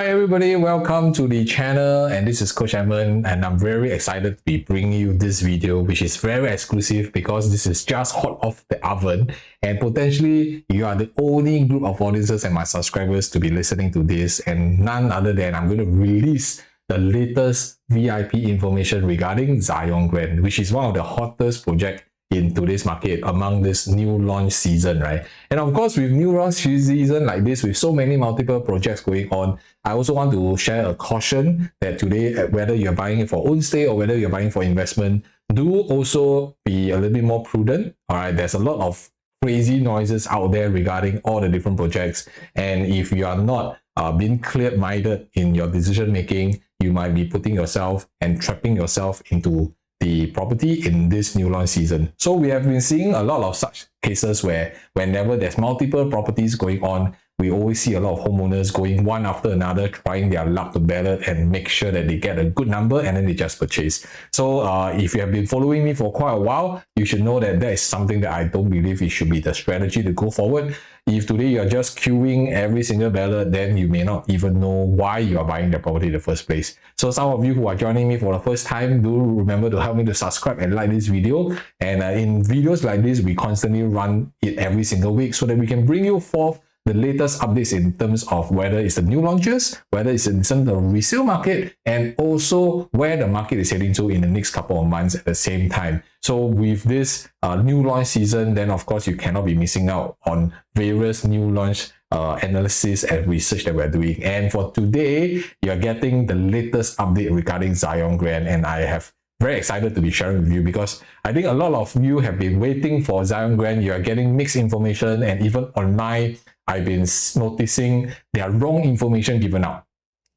Hi everybody, welcome to the channel, and this is Coach Edmund, and I'm very excited to be bringing you this video, which is very exclusive because this is just hot off the oven, and potentially you are the only group of audiences and my subscribers to be listening to this, and none other than I'm going to release the latest VIP information regarding Zyon Grand, which is one of the hottest projects in today's market among this new launch season, right? And of course, with new launch season like this, with so many multiple projects going on, I also want to share a caution that today, whether you're buying it for own stay or whether you're buying for investment, do also be a little bit more prudent. All right, there's a lot of crazy noises out there regarding all the different projects, and if you are not being clear-minded in your decision making, you might be putting yourself and trapping yourself into the property in this new launch season. So we have been seeing a lot of such cases where whenever there's multiple properties going on, we always see a lot of homeowners going one after another, trying their luck to ballot and make sure that they get a good number and then they just purchase. So if you have been following me for quite a while, you should know that that is something that I don't believe it should be the strategy to go forward. If today you're just queuing every single ballot, then you may not even know why you are buying the property in the first place. So some of you who are joining me for the first time, do remember to help me to subscribe and like this video. And in videos like this, we constantly run it every single week so that we can bring you forth the latest updates in terms of whether it's the new launches, whether it's in terms of the resale market, and also where the market is heading to in the next couple of months at the same time. So with this new launch season, then of course you cannot be missing out on various new launch analysis and research that we're doing. And for today, you're getting the latest update regarding Zyon Grand, and I have very excited to be sharing with you because I think a lot of you have been waiting for Zyon Grand. You are getting mixed information, and even online, I've been noticing there are wrong information given out.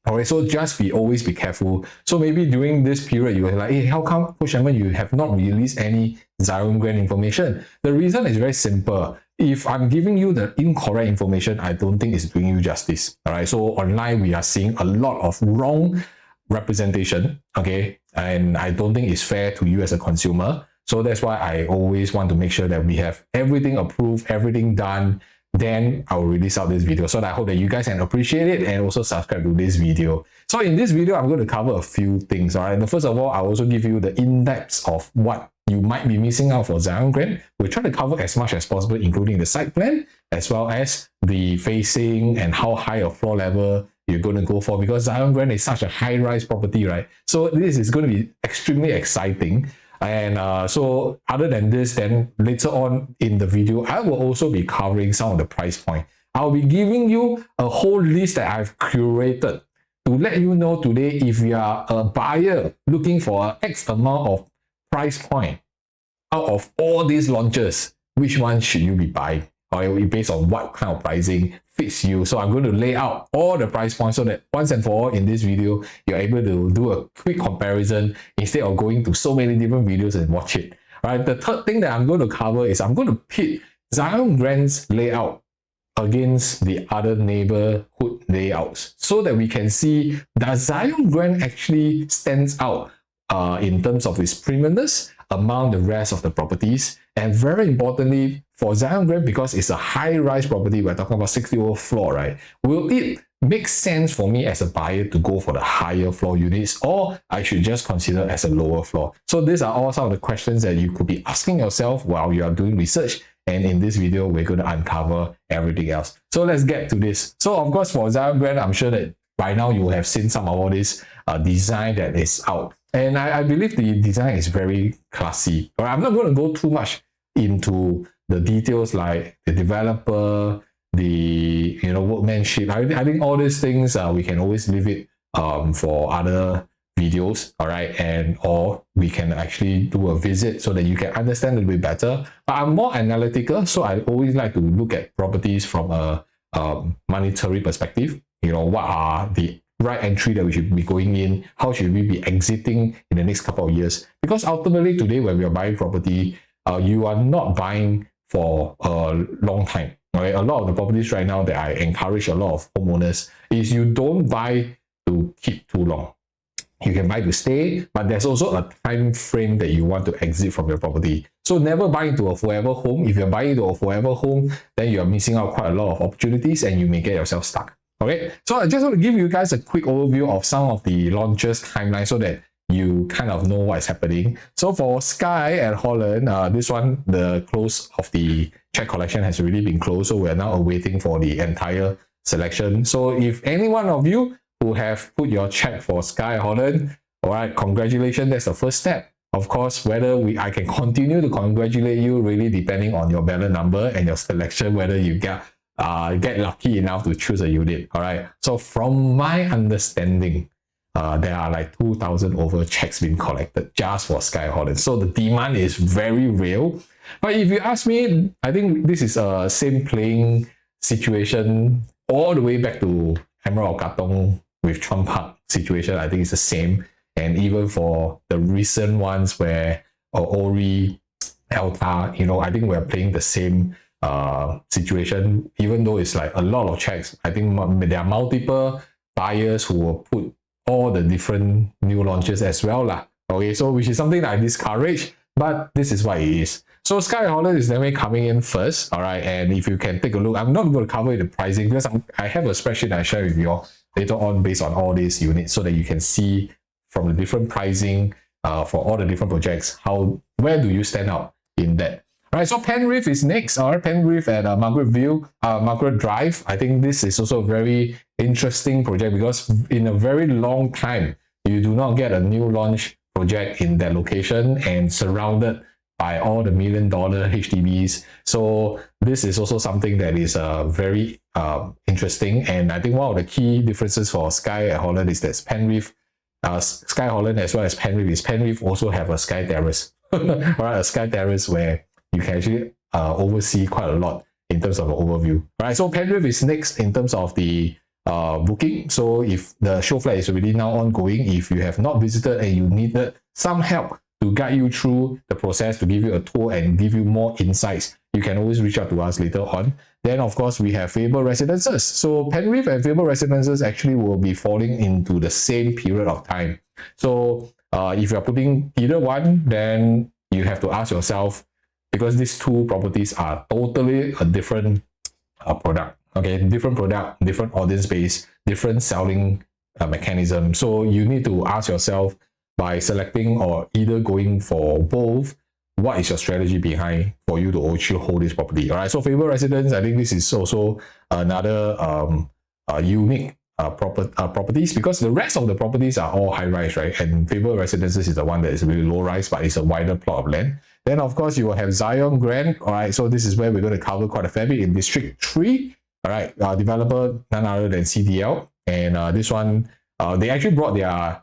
Alright, so just always be careful. So maybe during this period, you were like, hey, how come, Coach Edmund, you have not released any Zyon Grand information? The reason is very simple. If I'm giving you the incorrect information, I don't think it's doing you justice. Alright, so online, we are seeing a lot of wrong representation, okay? And I don't think it's fair to you as a consumer. So that's why I always want to make sure that we have everything approved, everything done. Then I will release out this video. So I hope that you guys can appreciate it and also subscribe to this video. So in this video, I'm going to cover a few things. All right. And first of all, I'll also give you the in-depth of what you might be missing out for Zyon Grand. We'll try to cover as much as possible, including the site plan, as well as the facing and how high a floor level you're going to go for, because Zyon Grand is such a high-rise property, right? So this is going to be extremely exciting. And so other than this, then later on in the video, I will also be covering some of the price point. I'll be giving you a whole list that I've curated to let you know today, if you are a buyer looking for an X amount of price point out of all these launches, which one should you be buying? Or based on what kind of pricing fits you. So I'm going to lay out all the price points so that once and for all in this video, you're able to do a quick comparison instead of going to so many different videos and watch it. All right. The third thing that I'm going to cover is I'm going to pit Zyon Grand's layout against the other neighborhood layouts so that we can see, does Zyon Grand actually stands out in terms of its premiumness among the rest of the properties. And very importantly, for Zyon Grand, because it's a high-rise property, we're talking about 60 over floor, right? Will it make sense for me as a buyer to go for the higher floor units, or I should just consider as a lower floor? So these are all some of the questions that you could be asking yourself while you are doing research. And in this video, we're going to uncover everything else. So let's get to this. So of course, for Zyon Grand, I'm sure that by now you will have seen some of all this design that is out. And I believe the design is very classy. But I'm not going to go too much into the details like the developer, the workmanship. I think all these things we can always leave it for other videos, all right? And or we can actually do a visit so that you can understand a little bit better. But I'm more analytical, so I always like to look at properties from a monetary perspective. What are the right entry that we should be going in? How should we be exiting in the next couple of years? Because ultimately today, when we are buying property, you are not buying for a long time. Right? A lot of the properties right now that I encourage a lot of homeowners is you don't buy to keep too long. You can buy to stay, but there's also a time frame that you want to exit from your property. So never buy into a forever home. If you're buying into a forever home, then you're missing out quite a lot of opportunities and you may get yourself stuck. Okay, so I just want to give you guys a quick overview of some of the launches timeline so that you kind of know what's happening. So for Skye at Holland, this one, the close of the check collection has already been closed, so we're now awaiting for the entire selection. So if any one of you who have put your check for Skye at Holland, all right, congratulations, that's the first step. Of course, whether I can continue to congratulate you really depending on your ballot number and your selection, whether you get lucky enough to choose a unit. All right. So from my understanding, there are like 2,000 over checks being collected just for Skye Holland. So the demand is very real. But if you ask me, I think this is a same playing situation all the way back to Emerald Katong with Chuan Park situation. I think it's the same. And even for the recent ones where Ori, Elta, I think we're playing the same situation, even though it's like a lot of checks. I think there are multiple buyers who will put all the different new launches as well lah. Okay, so which is something that I discourage, but this is what it is. So Skye Holland is definitely coming in first, all right. And if you can take a look, I'm not going to cover the pricing because I have a spreadsheet I share with you all later on based on all these units so that you can see from the different pricing for all the different projects, where do you stand out in that. All right, so Penrith is next. All right, Penrith at Margaret Drive. I think this is also a very interesting project because in a very long time, you do not get a new launch project in that location and surrounded by all the $1 million HDBs. So this is also something that is very interesting. And I think one of the key differences for Skye at Holland is that Penrith, Skye Holland as well as Penrith also have a Skye Terrace. Right, a Skye Terrace where you can actually oversee quite a lot in terms of the overview. All right, so Penrith is next in terms of the booking. So if the show flat is already now ongoing, if you have not visited and you needed some help to guide you through the process, to give you a tour and give you more insights, you can always reach out to us later on. Then, of course, we have Faber Residences. So Penrith and Faber Residences actually will be falling into the same period of time. So if you're putting either one, then you have to ask yourself, because these two properties are totally a different product. Okay, different product, different audience base, different selling mechanism. So you need to ask yourself by selecting or either going for both, what is your strategy behind for you to actually hold this property? All right, so Faber Residence, I think this is also another unique properties because the rest of the properties are all high rise, right? And Faber Residences is the one that is really low rise, but it's a wider plot of land. Then, of course, you will have Zyon Grand. All right, so this is where we're going to cover quite a fair bit in District 3. All right, developer none other than CDL. And this one, they actually brought their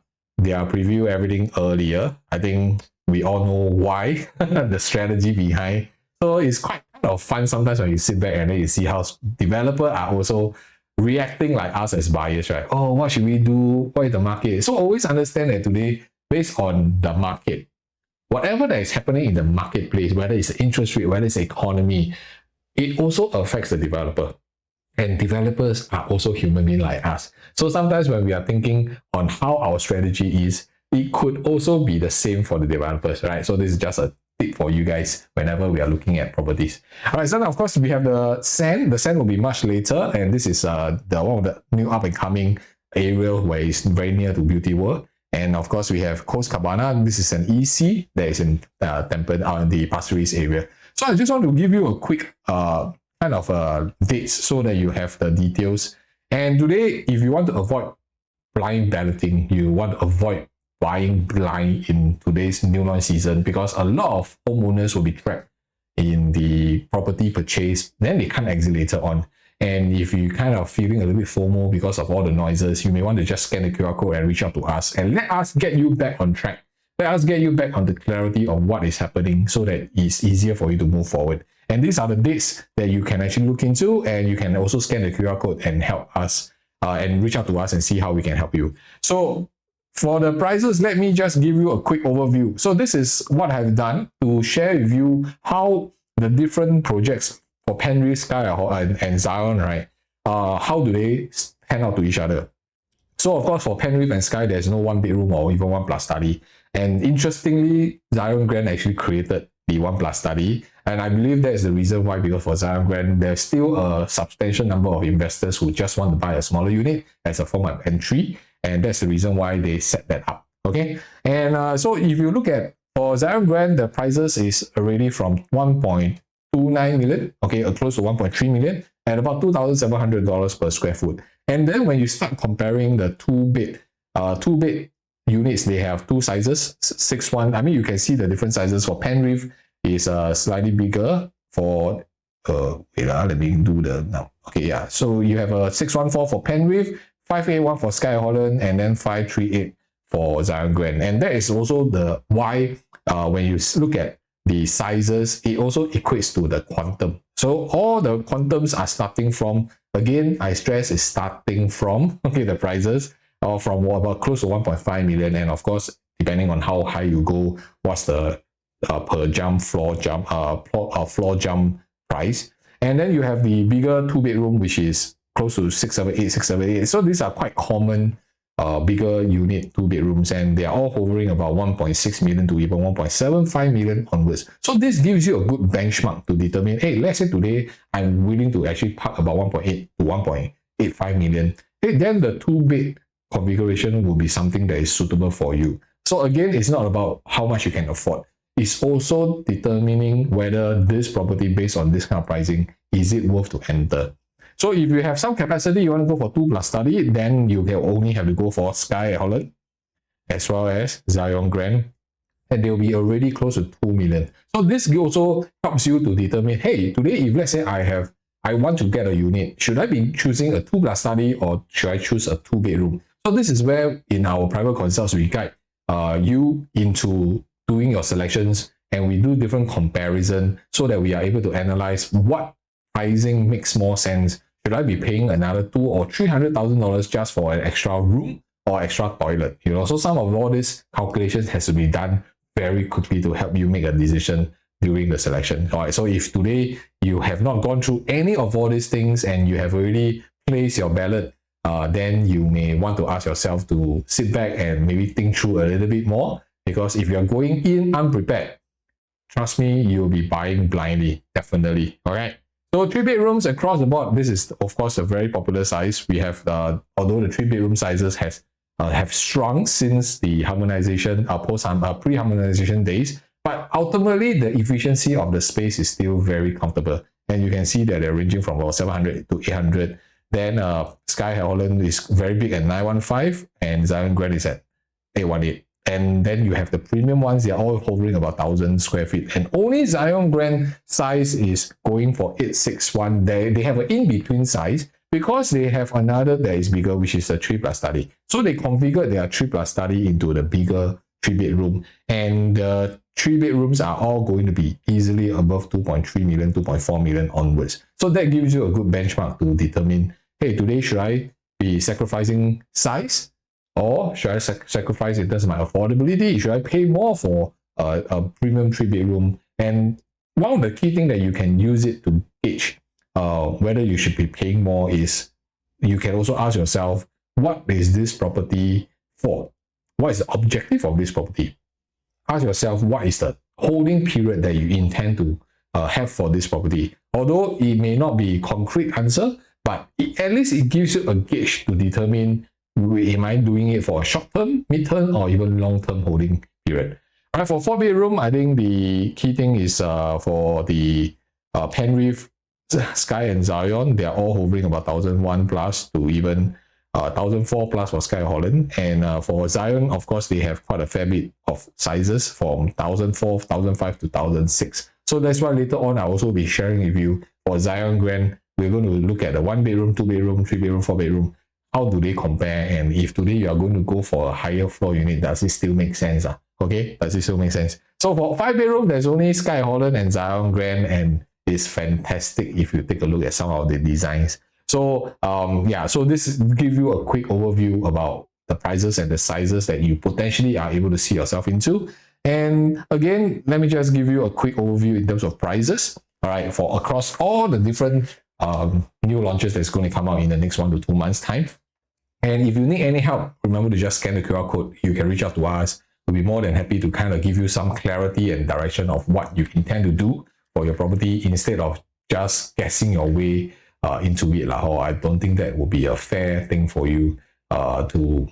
preview everything earlier. I think we all know why, the strategy behind. So it's quite kind of fun sometimes when you sit back and then you see how developers are also reacting like us as buyers, right? Oh, what should we do? What is the market? So always understand that today, based on the market, whatever that is happening in the marketplace, whether it's the interest rate, whether it's the economy, it also affects the developer. And developers are also human beings like us. So sometimes when we are thinking on how our strategy is, it could also be the same for the developers, right? So this is just a tip for you guys whenever we are looking at properties. All right, so now of course we have the Sand. The Sand will be much later, and this is one of the new up and coming area where it's very near to Beauty World. And of course we have Coast Cabana. This is an EC that is in Temple in the Pasir Ris area. So I just want to give you a quick kind of dates so that you have the details. And today, if you want to avoid blind balloting, you want to avoid buying blind in today's new launch season, because a lot of homeowners will be trapped in the property purchase, then they can't exit later on. And if you kind of feeling a little bit FOMO because of all the noises, you may want to just scan the QR code and reach out to us and let us get you back on track. Let us get you back on the clarity of what is happening so that it's easier for you to move forward. And these are the dates that you can actually look into, and you can also scan the QR code and help us and reach out to us and see how we can help you. So for the prices, let me just give you a quick overview. So this is what I've done to share with you how the different projects for Penrith, Skye, and Zyon, right? How do they pan out to each other? So of course, for Penrith and Skye, there's no one bedroom or even one plus study. And interestingly, Zyon Grand actually created the 1+ study. And I believe that is the reason why, because for Zyon Grand, there's still a substantial number of investors who just want to buy a smaller unit as a form of entry. And that's the reason why they set that up. Okay. And so if you look at for Zyon Grand, the prices is already from 1.29 million, okay, close to 1.3 million, at about $2,700 per square foot. And then when you start comparing the two-bed units, they have two sizes, 6'1". I mean, you can see the different sizes. For Penrith is slightly bigger. For wait, let me do the now. Okay, yeah. So you have a 614 for Penrith, 581 for Skye Holland, and then 538 for Zyon Grand. And that is also the why when you look at the sizes, it also equates to the quantum. So all the quantums are starting from, again, I stress, is starting from, okay, the prices from about close to 1.5 million. And of course, depending on how high you go, what's the per jump, floor jump price. And then you have the bigger 2-bedroom, which is close to 678. So these are quite common bigger unit 2-bedrooms, and they are all hovering about 1.6 million to even 1.75 million onwards. So this gives you a good benchmark to determine, hey, let's say today I'm willing to actually park about 1.8 to 1.85 million. Hey, then the 2-bed configuration will be something that is suitable for you. So again, it's not about how much you can afford. It's also determining whether this property, based on this kind of pricing, is it worth to enter. So if you have some capacity, you want to go for 2+ study, then you can only have to go for Skye at Holland, as well as Zyon Grand, and they'll be already close to 2 million. So this also helps you to determine, hey, today if let's say I want to get a unit, should I be choosing a 2+ study or should I choose a 2-bedroom? So this is where in our private consults we guide you into doing your selections, and we do different comparison so that we are able to analyze what pricing makes more sense. Should I be paying another $200,000 or $300,000 just for an extra room or extra toilet? You know, so some of all these calculations has to be done very quickly to help you make a decision during the selection. All right. So if today you have not gone through any of all these things and you have already placed your ballot, then you may want to ask yourself to sit back and maybe think through a little bit more, because if you're going in unprepared, trust me, you'll be buying blindly, definitely. All right. So 3-bedrooms across the board, this is of course a very popular size. We have, although the 3-bedroom sizes have shrunk since the harmonization, pre-harmonization days, but ultimately the efficiency of the space is still very comfortable. And you can see that they're ranging from about 700 to 800. Then Skye Holland is very big at 915, and Zyon Grand is at 818. And then you have the premium ones, they're all hovering about 1,000 square feet. And only Zyon Grand size is going for 861. They have an in-between size because they have another that is bigger, which is a 3+ study. So they configured their 3+ study into the bigger 3-bedroom. And the 3-bedrooms are all going to be easily above 2.3 million, 2.4 million onwards. So that gives you a good benchmark to determine, hey, today should I be sacrificing size? Or should I sacrifice in terms of my affordability? Should I pay more for a premium 3-bedroom? And one of the key things that you can use it to gauge whether you should be paying more is, you can also ask yourself, what is this property for? What is the objective of this property? Ask yourself, what is the holding period that you intend to have for this property? Although it may not be a concrete answer, but at least it gives you a gauge to determine, am I doing it for a short-term, mid-term, or even long-term holding period? All right, for 4-bedroom, I think the key thing is for the Penrith, Skye, and Zyon, they are all hovering about 1,001 plus to even 1,004 plus for Skye Holland. And for Zyon, of course, they have quite a fair bit of sizes from 1,004, 1,005 to 1,006. So that's why later on I'll also be sharing with you for Zyon Grand, we're going to look at the 1-bedroom, 2-bedroom, 3-bedroom, 4-bedroom. How do they compare? And if today you are going to go for a higher floor unit, does it still make sense? Okay, does it still make sense? So for 5-bedroom, there's only Skye Holland and Zyon Grand, and it's fantastic if you take a look at some of the designs. So yeah, so this gives you a quick overview about the prices and the sizes that you potentially are able to see yourself into. And again, let me just give you a quick overview in terms of prices. All right, for across all the different new launches that's going to come out in the next 1 to 2 months time. And if you need any help, remember to just scan the QR code. You can reach out to us. we'll be more than happy to kind of give you some clarity and direction of what you intend to do for your property instead of just guessing your way into it. Or I don't think that would be a fair thing for you to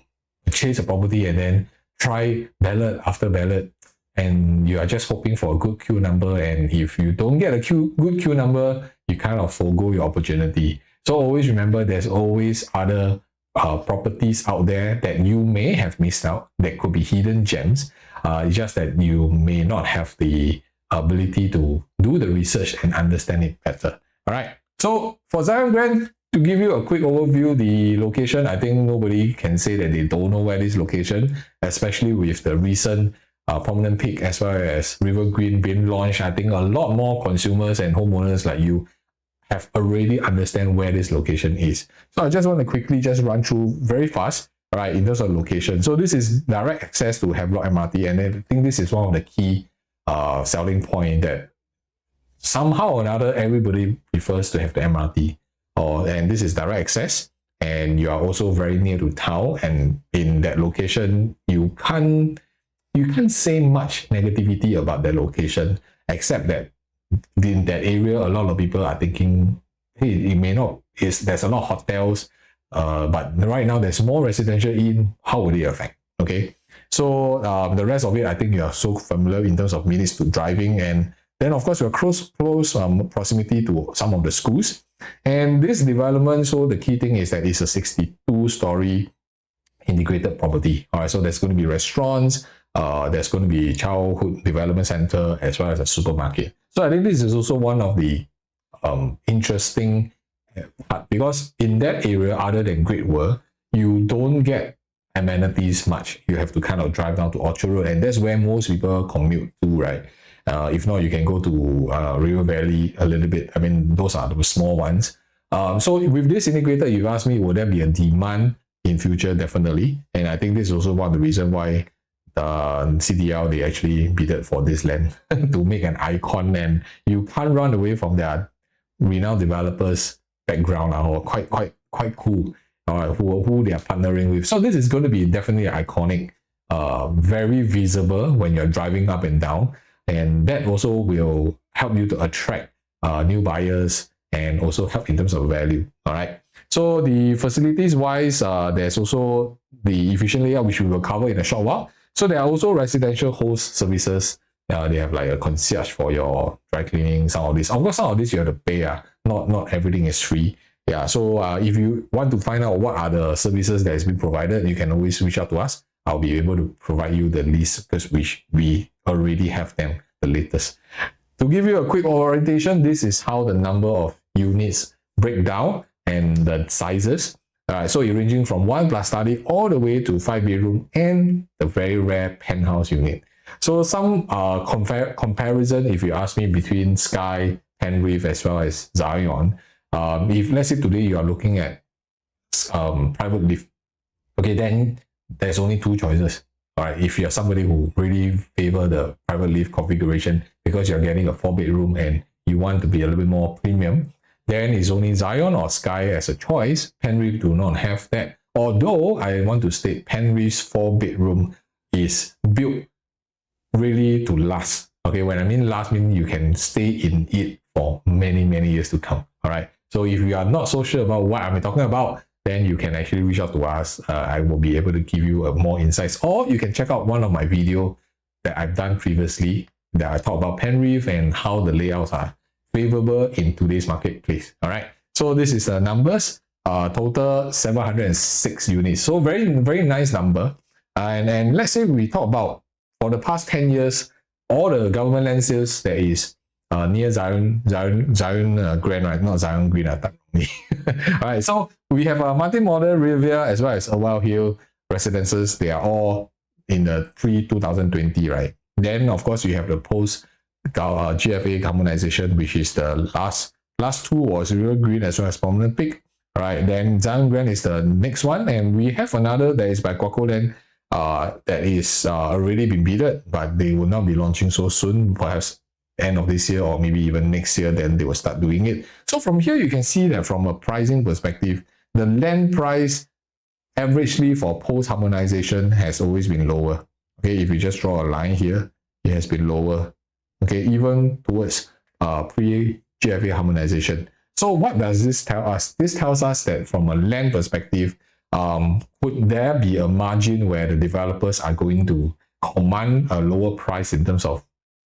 purchase a property and then try ballot after ballot, and you are just hoping for a good queue number, and if you don't get a good queue number, you kind of forgo your opportunity. So always remember, there's always other properties out there that you may have missed out that could be hidden gems. It's just that you may not have the ability to do the research and understand it better. All right. So for Zyon Grand, to give you a quick overview, the location, I think nobody can say that they don't know where this location, especially with the recent prominent peak as well as River Green being launched. I think a lot more consumers and homeowners like you have already understand where this location is. So I just want to quickly just run through very fast, all right, in terms of location. So this is direct access to Havelock MRT, and I think this is one of the key selling point that somehow or another everybody prefers to have the MRT. And this is direct access, and you are also very near to town, and in that location you can't say much negativity about that location, except that in that area a lot of people are thinking, hey, it may not, there's a lot of hotels, but right now there's more residential in, how would it affect? Okay, so the rest of it, I think you are so familiar in terms of minutes to driving, and then of course you're close proximity to some of the schools. And this development, so the key thing is that it's a 62-story integrated property. All right, so there's going to be restaurants, there's going to be childhood development center, as well as a supermarket. So I think this is also one of the interesting part, because in that area, other than Great World, you don't get amenities much. You have to kind of drive down to Orchard Road, and that's where most people commute to, right? If not, you can go to River Valley a little bit. I mean, those are the small ones. So with this integrated, you ask me, will there be a demand in future? Definitely. And I think this is also one of the reasons why CDL, they actually bidded for this land to make an icon, and you can't run away from their renowned developers background, or quite cool, who they are partnering with. So this is going to be definitely iconic, very visible when you're driving up and down. And that also will help you to attract new buyers and also help in terms of value. All right. So the facilities wise, there's also the efficient layout, which we will cover in a short while. So there are also residential host services. They have like a concierge for your dry cleaning, some of this. Of course, some of this you have to pay. Not everything is free. Yeah. So if you want to find out what are the services that is being provided, you can always reach out to us. I'll be able to provide you the list, because we already have them, the latest. To give you a quick orientation, this is how the number of units break down and the sizes. So you're ranging from 1 plus study all the way to 5-bedroom and the very rare penthouse unit. So some comparison, if you ask me, between Skye, Penrith, as well as Zyon. If let's say today you are looking at private lift, okay, then there's only 2 choices. All right, if you're somebody who really favor the private lift configuration because you're getting a 4-bedroom and you want to be a little bit more premium, then it's only Zyon or Skye as a choice. Penrith do not have that. Although I want to state Penrith's 4-bedroom is built really to last. Okay, when I mean last, means you can stay in it for many years to come. All right. So if you are not so sure about what I'm talking about, then you can actually reach out to us. I will be able to give you more insights, or you can check out one of my videos that I've done previously that I talk about Penrith and how the layouts are favorable in today's marketplace. All right. So this is the numbers. Total 706 units. So very nice number. And let's say we talk about for the past 10 years, all the government land sales that is near Zyon Grand, right? Not Zyon Green, all right, so we have a multi-model Rivière as well as a Wild Hill residences. They are all in the pre-2020, right? Then, of course, you have the post GFA Harmonization, which is the last 2 was River Green as well as Prominent Peak. All right, then Zyon Grand is the next one, and we have another that is by Guaco Land that is already been bidded, but they will not be launching so soon, perhaps end of this year or maybe even next year, then they will start doing it. So from here, you can see that from a pricing perspective, the land price averagely for post-harmonization has always been lower. Okay, if you just draw a line here, it has been lower. Okay, even towards pre-GFA harmonization. So what does this tell us? This tells us that from a land perspective, would there be a margin where the developers are going to command a lower price in terms of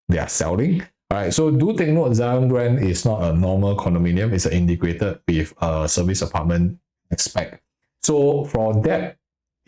their selling? All right, so do take note, Zyon Grand is not a normal condominium. It's an integrated with a service apartment aspect. So for that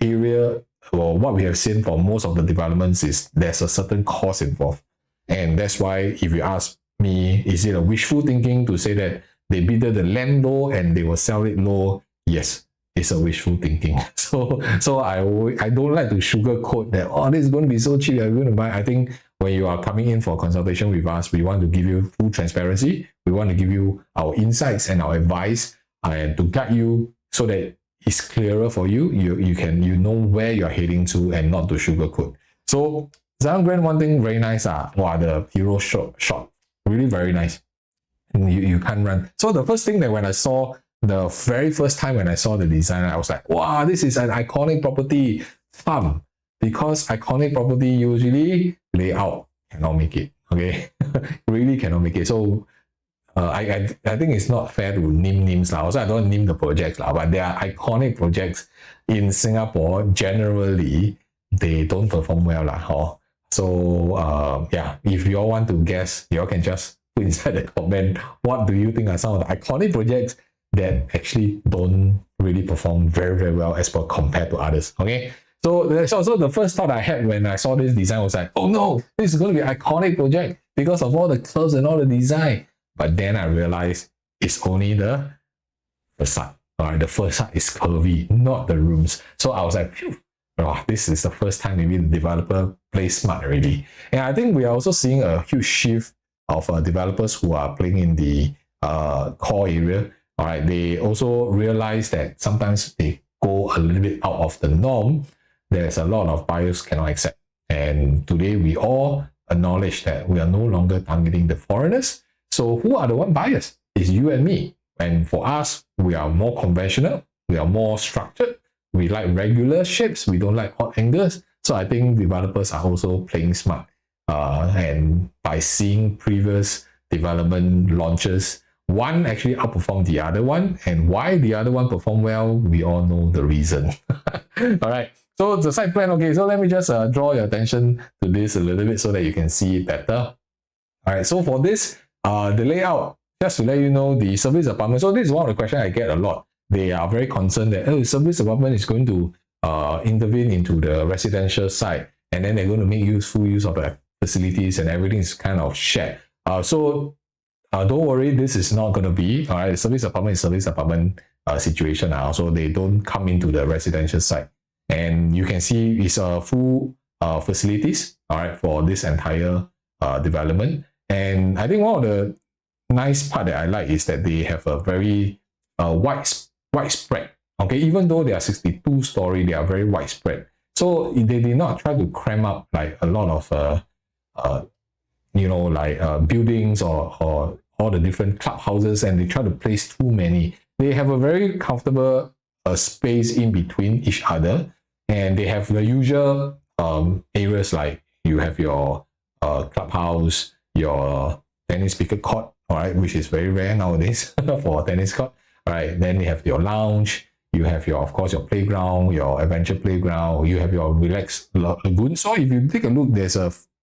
area, well, what we have seen for most of the developments is there's a certain cost involved. And that's why if you ask me, is it a wishful thinking to say that they bid the land low and they will sell it low? Yes, it's a wishful thinking. So I don't like to sugarcoat that, oh, this is going to be so cheap, I'm going to buy. I think when you are coming in for a consultation with us, we want to give you full transparency. We want to give you our insights and our advice and to guide you so that it's clearer for you. You know where you're heading to and not to sugarcoat. So Zyon Grand, one thing very nice, the hero shot, really very nice. You can't run. So the first thing that when I saw, the very first time when I saw the design, I was like, wow, this is an iconic property. Fun. Because iconic property usually layout cannot make it. Okay, really cannot make it. So I think it's not fair to name names. Also, I don't name the projects, but they are iconic projects in Singapore. Generally, they don't perform well. So yeah, if you all want to guess, you all can just put inside the comment, what do you think are some of the iconic projects that actually don't really perform very, very well as per compared to others. Okay, so the first thought I had when I saw this design was like, oh no, this is going to be an iconic project because of all the curves and all the design. But then I realized it's only the facade. All right, the facade is curvy, not the rooms. So I was like, phew, oh, this is the first time maybe the developer plays smart already. And I think we are also seeing a huge shift of developers who are playing in the core area. All right, they also realize that sometimes they go a little bit out of the norm. There's a lot of buyers cannot accept. And today we all acknowledge that we are no longer targeting the foreigners. So who are the one buyers? It's you and me. And for us, we are more conventional. We are more structured. We like regular shapes. We don't like odd angles. So I think developers are also playing smart. And by seeing previous development launches, one actually outperformed the other one, and why the other one performed well, we all know the reason. All right, so the site plan, okay, so let me just draw your attention to this a little bit so that you can see it better. All right, so for this, the layout, just to let you know, the service apartment, so this is one of the questions I get a lot. They are very concerned that, oh, service apartment is going to intervene into the residential side, and then they're going to make full use of the facilities and everything is kind of shared. Don't worry, this is not going to be, all right, service apartment is service apartment situation now, so they don't come into the residential side. And you can see it's a full facilities, all right, for this entire development. And I think one of the nice part that I like is that they have a very widespread, okay, even though they are 62 story, they are very widespread. So they did not try to cram up like a lot of buildings or all the different clubhouses, and they try to place too many. They have a very comfortable space in between each other, and they have the usual areas like you have your clubhouse, your tennis speaker court, all right, which is very rare nowadays for tennis court. All right, then you have your lounge, you have your, of course, your playground, your adventure playground, you have your relaxed lagoon. So if you take a look, there's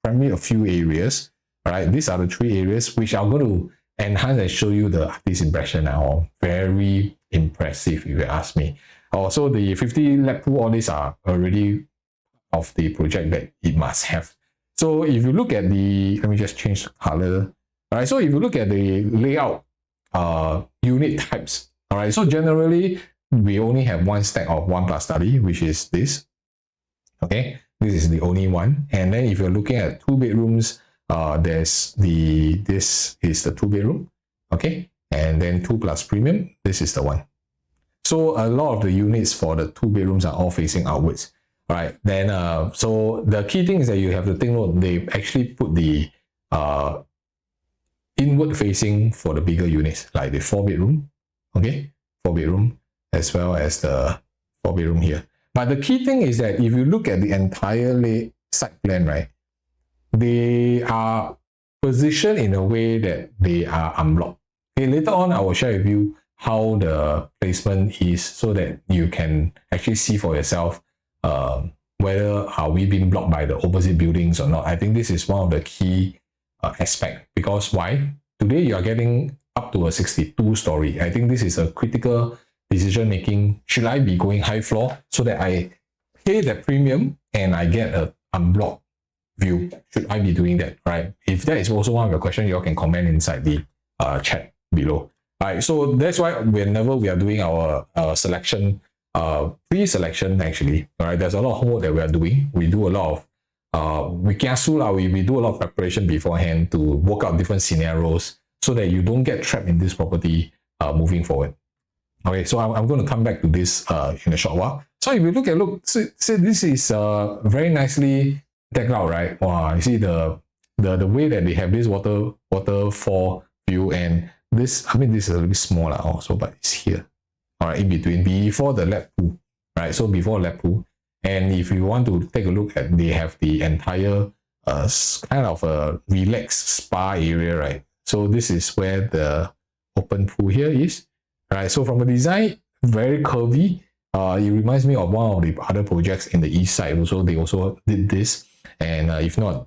primarily a few areas. All right, these are the three areas which I'm going to enhance and show you the artist impression now. Very impressive, if you ask me. Also, the 50 lap pool, all these are already of the project that it must have. So if you look at the, let me just change the color. All right, so if you look at the layout unit types, all right, so generally we only have one stack of 1+ study, which is this. Okay, this is the only one. And then if you're looking at 2 bedrooms, this is the 2 bedroom, okay, and then 2+ premium, this is the one. So a lot of the units for the 2 bedrooms are all facing outwards. All right, then so the key thing is that you have to take note, they actually put the inward facing for the bigger units, like the 4 bedroom, okay, 4 bedroom, as well as the 4 bedroom here. But the key thing is that if you look at the entire site plan, right, they are positioned in a way that they are unblocked. Okay, later on, I will share with you how the placement is so that you can actually see for yourself whether are we being blocked by the opposite buildings or not. I think this is one of the key aspect, because why? Today you are getting up to a 62 story. I think this is a critical decision making. Should I be going high floor so that I pay that premium and I get a unblocked view? Should I be doing that, right? If that is also one of your questions, you all can comment inside the chat below. All right, so that's why whenever we are doing our selection, pre-selection actually, all right, there's a lot of homework that we are doing. We do a lot of we do a lot of preparation beforehand to work out different scenarios so that you don't get trapped in this property moving forward. Okay, so I'm going to come back to this in a short while. So if you see this is very nicely decked out, right? Wow, you see the way that they have this waterfall view, and this, I mean, this is a little bit smaller also, but it's here. All right, in between, before the lap pool, right? So before lap pool, and if you want to take a look at, they have the entire kind of a relaxed spa area, right? So this is where the open pool here is, right? So from a design, very curvy. It reminds me of one of the other projects in the east side. Also, they also did this, and if not,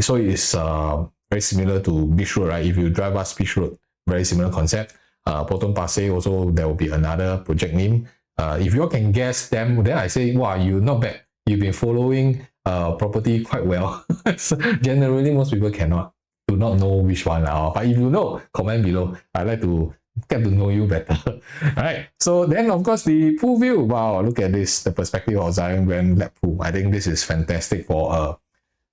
so it's very similar to Beach Road, right? If you drive past Beach Road, very similar concept. Potong Pasir also, there will be another project name. If you all can guess them, then I say, wow, you're not bad. You've been following property quite well. So generally, most people do not know which one. But if you know, comment below. I'd like to get to know you better. Alright, so then of course the pool view. Wow, look at this, the perspective of Zyon Grand lap pool. I think this is fantastic for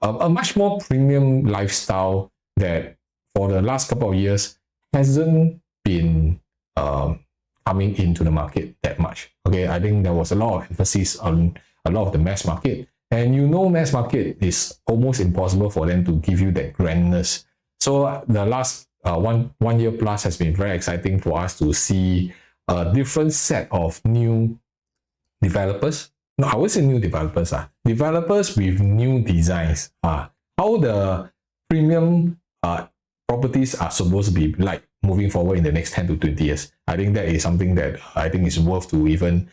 a much more premium lifestyle that for the last couple of years hasn't been coming into the market that much. Okay, I think there was a lot of emphasis on a lot of the mass market, and you know, mass market is almost impossible for them to give you that grandness. So the last one year plus has been very exciting for us to see a different set of new developers. No, I would say new developers. Developers with new designs. How the premium properties are supposed to be like moving forward in the next 10 to 20 years. I think that is something that I think is worth to even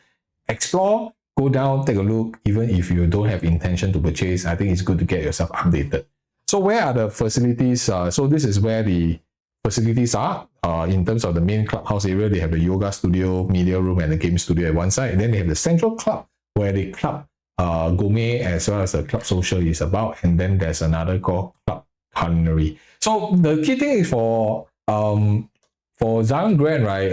explore, go down, take a look. Even if you don't have intention to purchase, I think it's good to get yourself updated. So where are the facilities? So this is where the facilities are. In terms of the main clubhouse area, they have the yoga studio, media room, and the game studio at one side. And then they have the central club, where the club gourmet as well as the club social is about. And then there's another called club culinary. So the key thing is for Zyon Grand, right?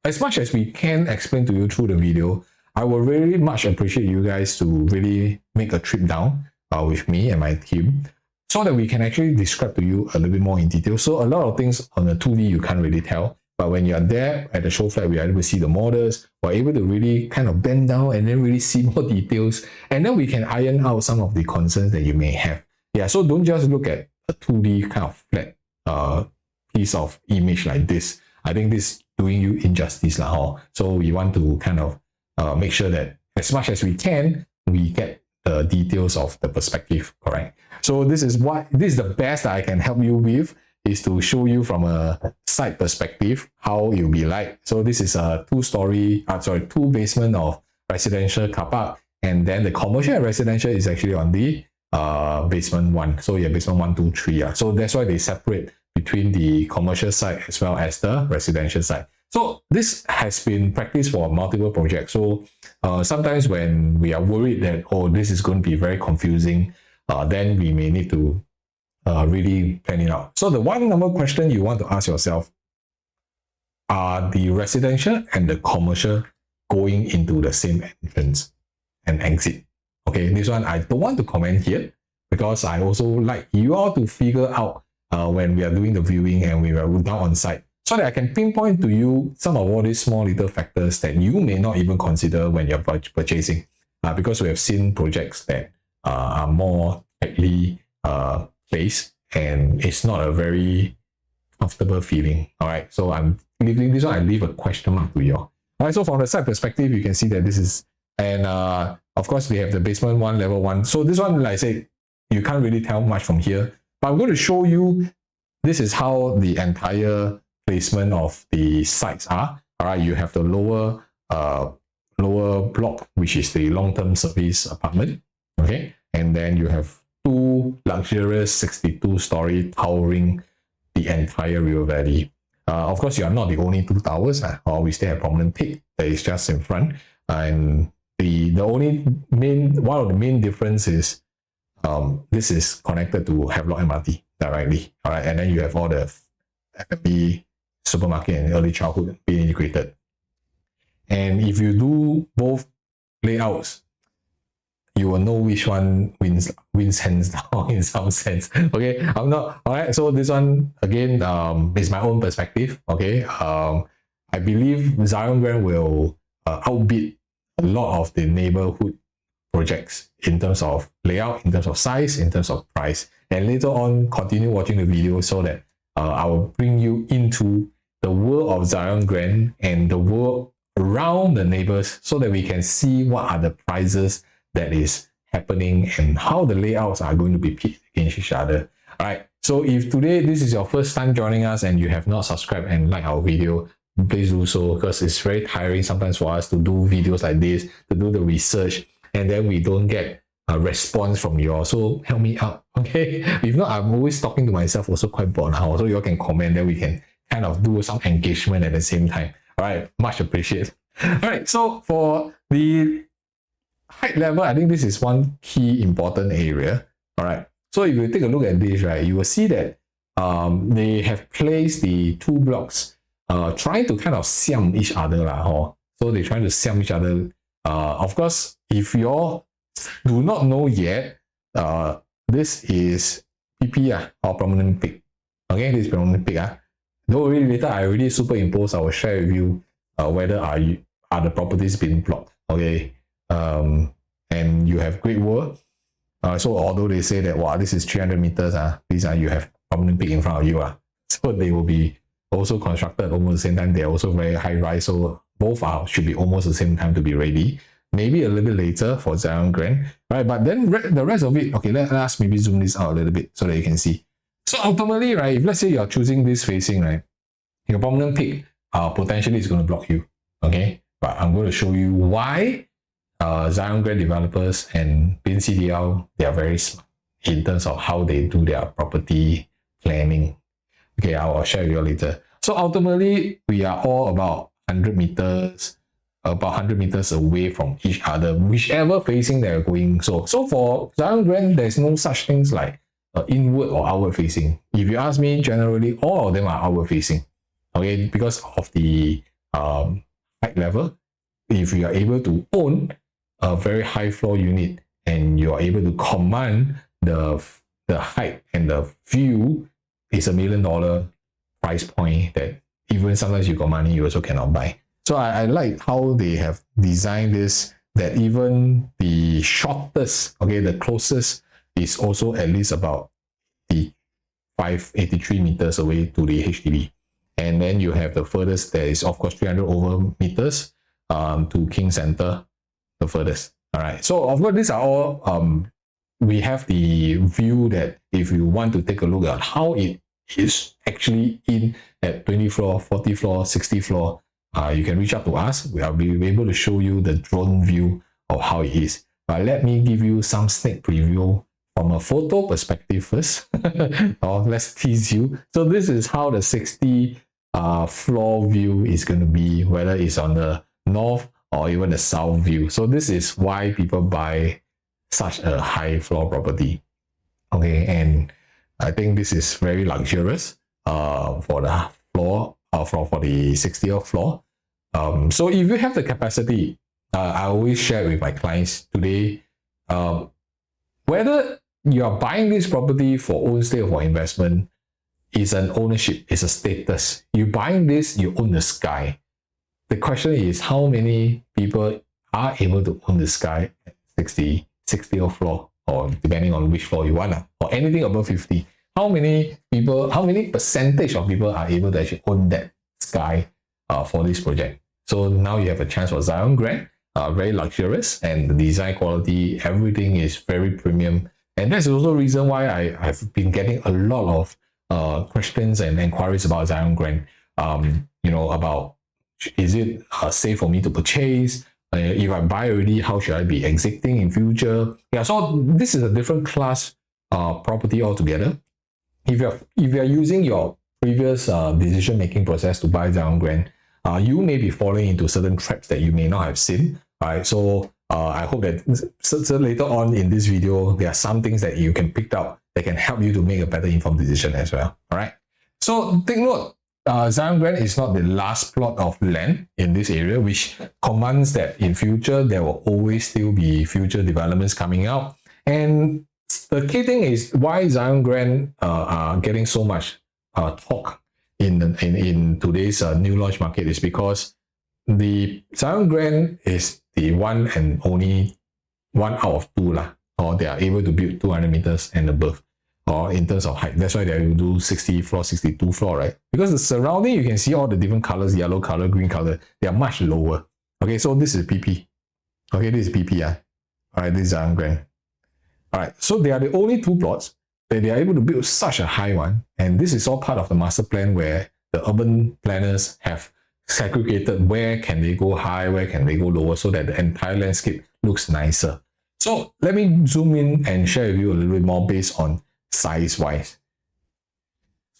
As much as we can explain to you through the video, I would really much appreciate you guys to really make a trip down with me and my team, so that we can actually describe to you a little bit more in detail. So a lot of things on the 2D you can't really tell, but when you're there at the show flat, we are able to see the models, we're able to really kind of bend down and then really see more details, and then we can iron out some of the concerns that you may have. Yeah, so don't just look at a 2D kind of flat piece of image like this. I think this is doing you injustice. So we want to kind of make sure that as much as we can, we get the details of the perspective correct. So this is the best I can help you with, is to show you from a site perspective how it will be like. So this is a two basement of residential car park, and then the commercial and residential is actually on the basement 1. So yeah, basement 1, 2, 3. So that's why they separate between the commercial side as well as the residential side. So this has been practiced for multiple projects. So sometimes when we are worried that, oh, this is going to be very confusing, then we may need to really plan it out. So the number question you want to ask yourself, are the residential and the commercial going into the same entrance and exit? Okay, this one I don't want to comment here, because I also like you all to figure out when we are doing the viewing and we are down on site, so that I can pinpoint to you some of all these small little factors that you may not even consider when you're purchasing, because we have seen projects that are more tightly placed, and it's not a very comfortable feeling. All right, so I'm leaving this one, I leave a question mark to you all. All right, so from the side perspective, you can see that this is, and of course, they have the basement one, level one. So this one, like I said, you can't really tell much from here. But I'm going to show you, this is how the entire placement of the sites are. All right, you have the lower block, which is the long-term service apartment. Okay, and then you have two luxurious 62-story towering the entire river valley. Of course, you are not the only two towers, or we still have Prominent Peak that is just in front. And the only one of the main difference is this is connected to Havelock MRT directly. All right, and then you have all the F&B, supermarket, and early childhood being integrated. And if you do both layouts, you will know which one wins hands down in some sense. Okay, I'm not all right. So this one again is my own perspective. Okay, I believe Zyon Grand will outbid a lot of the neighborhood projects in terms of layout, in terms of size, in terms of price. And later on, continue watching the video so that I will bring you into the world of Zyon Grand and the world around the neighbors so that we can see what are the prices that is happening and how the layouts are going to be pitted against each other. All right. So if today this is your first time joining us and you have not subscribed and liked our video, please do so, because it's very tiring sometimes for us to do videos like this, to do the research, and then we don't get a response from you all. So help me out, okay? If not, I'm always talking to myself, also quite bored now. So you all can comment, then we can kind of do some engagement at the same time. All right, much appreciated. All right, so for the height level, I think this is one key important area. All right, so if you take a look at this, right, you will see that they have placed the two blocks trying to kind of siam each other. So they're trying to siam each other. Of course, if you all do not know yet, this is PP or Prominent Peak. Okay, this is Prominent Peak. Don't worry, later I already superimpose, I will share with you whether are the properties being blocked. Okay. And you have Great World. So although they say that, wow, this is 300 meters, these are, you have Prominent Peak in front of you. So they will be also constructed almost the same time. They're also very high rise. So both should be almost the same time to be ready. Maybe a little bit later for Zyon Grand. Right, but then the rest of it, okay, let us maybe zoom this out a little bit so that you can see. So ultimately, right, if let's say you're choosing this facing, right, your Prominent Peak potentially is going to block you. Okay, but I'm going to show you why Zyon Grand developers and CDL, they are very smart in terms of how they do their property planning. Okay, I'll share with you later. So ultimately, we are all about 100 meters, about 100 meters away from each other, whichever facing they're going. So for Zyon Grand, there's no such things like inward or outward facing. If you ask me, generally, all of them are outward facing. Okay, because of the height level. If you are able to own a very high floor unit and you are able to command the height and the view, is $1 million price point that even sometimes you got money, you also cannot buy. So I like how they have designed this, that even the shortest, okay, the closest is also at least about the 583 meters away to the HDB. And then you have the furthest, that is of course 300 over meters to King Center, the furthest. All right. So of course, these are all, we have the view that if you want to take a look at how it is actually in at 20 floor, 40 floor, 60 floor, you can reach out to us. We'll be able to show you the drone view of how it is. But let me give you some sneak preview from a photo perspective first. Or let's tease you. So this is how the 60 floor view is going to be, whether it's on the north or even the south view. So this is why people buy such a high floor property. Okay, and I think this is very luxurious for the floor, for the 60th floor. So if you have the capacity, I always share with my clients today, whether you are buying this property for own stay or for investment, is an ownership, it's a status. You buying this, you own the Skye. The question is, how many people are able to own the Skye at 60th floor, or depending on which floor you want, or anything above 50. How many people, how many percentage of people are able to actually own that Skye for this project? So now you have a chance for Zyon Grand. very luxurious, and the design quality, everything is very premium. And that's also the reason why I've been getting a lot of questions and inquiries about Zyon Grand. About, is it safe for me to purchase? If I buy already, how should I be exiting in future? Yeah, so this is a different class property altogether. If you're using your previous decision making process to buy Zyon Grand, you may be falling into certain traps that you may not have seen. Right, so I hope that so later on in this video, there are some things that you can pick up that can help you to make a better informed decision as well. All right. So take note, Zyon Grand is not the last plot of land in this area, which commands that in future there will always still be future developments coming out. And the key thing is why Zyon Grand are getting so much talk in today's new launch market is because the Zyon Grand is the one and only one out of two or they are able to build 200 meters and above, or in terms of height. That's why they will do 60 floor, 62 floor, right? Because the surrounding, you can see all the different colors, yellow color, green color, they are much lower. Okay, so this is PP. Okay, this is PP. All right, this is Zyon Grand. All right, so they are the only two plots that they are able to build such a high one. And this is all part of the master plan where the urban planners have segregated where can they go high, where can they go lower, so that the entire landscape looks nicer. So let me zoom in and share with you a little bit more based on size-wise.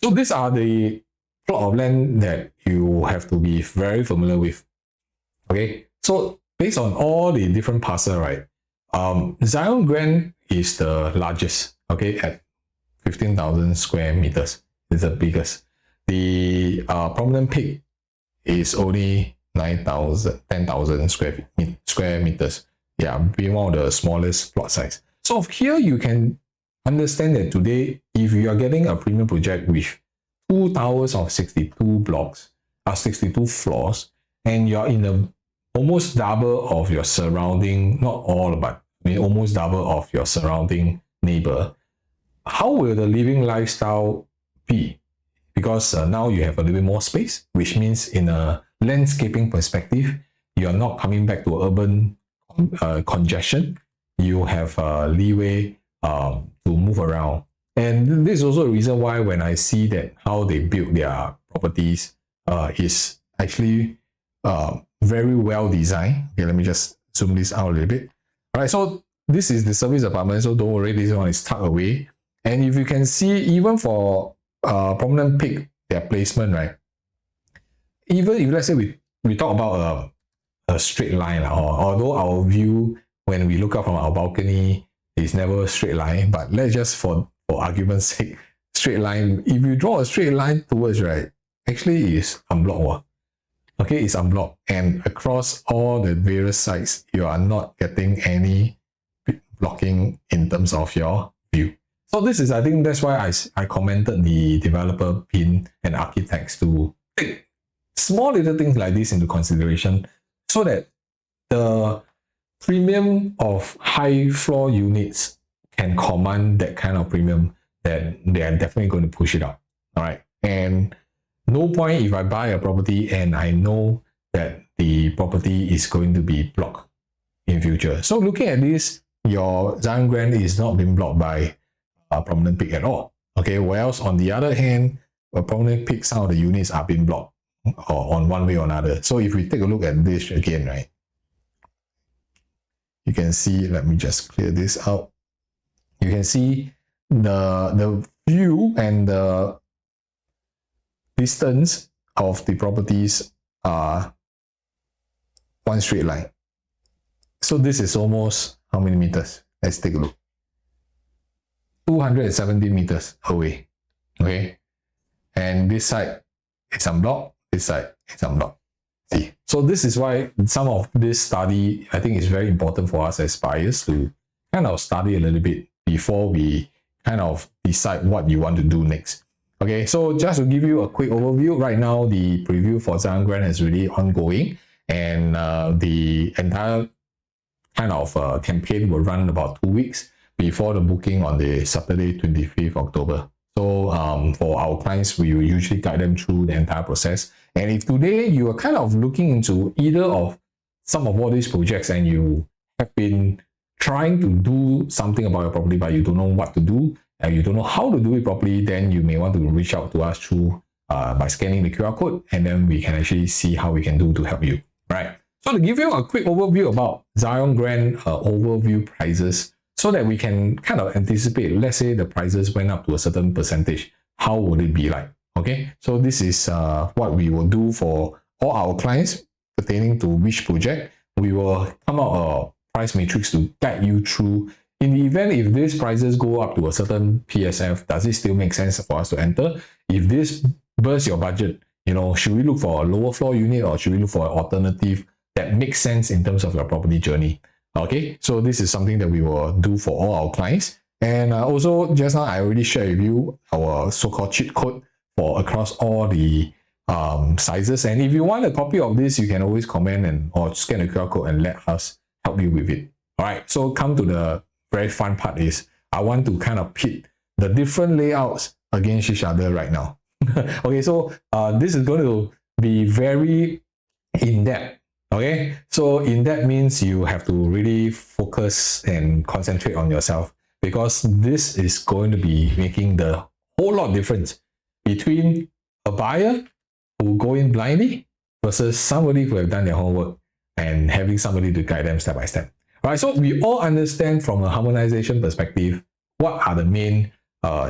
So these are the plot of land that you have to be very familiar with. Okay, so based on all the different parcels, right? Zyon Grand is the largest, okay, at 15,000 square meters. It's the biggest. The Prominent Peak is only 10,000 square meters. Yeah, being one of the smallest plot size. So here you can understand that today, if you are getting a premium project with 2 towers of 62 blocks, 62 floors, and you're in the almost double of your surrounding, not all, but almost double of your surrounding neighbor, how will the living lifestyle be? Because now you have a little bit more space, which means in a landscaping perspective, you're not coming back to urban congestion. You have leeway to move around. And this is also a reason why when I see that how they build their properties is actually very well designed. Okay, let me just zoom this out a little bit. All right, so this is the service apartment, so don't worry, this one is tucked away. And if you can see, even for Prominent Peak, their placement, right? Even if let's say we talk about a straight line, although our view when we look up from our balcony is never a straight line, but let's just for argument's sake, straight line. If you draw a straight line towards, right, actually it's unblocked. Okay, it's unblocked, and across all the various sites, you are not getting any blocking in terms of your view. So this is, I think that's why I commented the developer pin and architects to take small little things like this into consideration so that the premium of high floor units can command that kind of premium, that they are definitely going to push it up. All right. And no point if I buy a property and I know that the property is going to be blocked in future. So looking at this, your Zyon Grand is not being blocked by a Prominent Peak at all. Okay, whereas on the other hand, a Prominent Peak, some of the units are being blocked or on one way or another. So if we take a look at this again, right, you can see, let me just clear this out. You can see the view and the distance of the properties are one straight line. So this is almost how many meters? Let's take a look. 270 meters away. Okay. And this side is unblocked, this side is unblocked. See. So this is why some of this study, I think, is very important for us as buyers to kind of study a little bit before we kind of decide what you want to do next. Okay, so just to give you a quick overview, right now the preview for Zyon Grand is really ongoing, and the entire kind of campaign will run about 2 weeks before the booking on the Saturday, 25th October. So for our clients, we will usually guide them through the entire process. And if today you are kind of looking into either of some of all these projects and you have been trying to do something about your property, but you don't know what to do and you don't know how to do it properly, then you may want to reach out to us through by scanning the QR code, and then we can actually see how we can do to help you, right? So to give you a quick overview about Zyon Grand overview prices, so that we can kind of anticipate, let's say the prices went up to a certain percentage, how would it be like? Okay, so this is what we will do for all our clients pertaining to which project. We will come out a price matrix to guide you through. In the event if these prices go up to a certain PSF, does it still make sense for us to enter? If this bursts your budget, you know, should we look for a lower floor unit or should we look for an alternative that makes sense in terms of your property journey? Okay, so this is something that we will do for all our clients. And also, just now I already shared with you our so-called cheat code for across all the sizes. And if you want a copy of this, you can always comment or scan the QR code and let us help you with it. All right, so come to the very fun part is I want to kind of pit the different layouts against each other right now. Okay, so this is going to be very in-depth. Okay, so in that means you have to really focus and concentrate on yourself, because this is going to be making the whole lot difference between a buyer who go in blindly versus somebody who have done their homework and having somebody to guide them step by step. All right, so we all understand from a harmonization perspective what are the main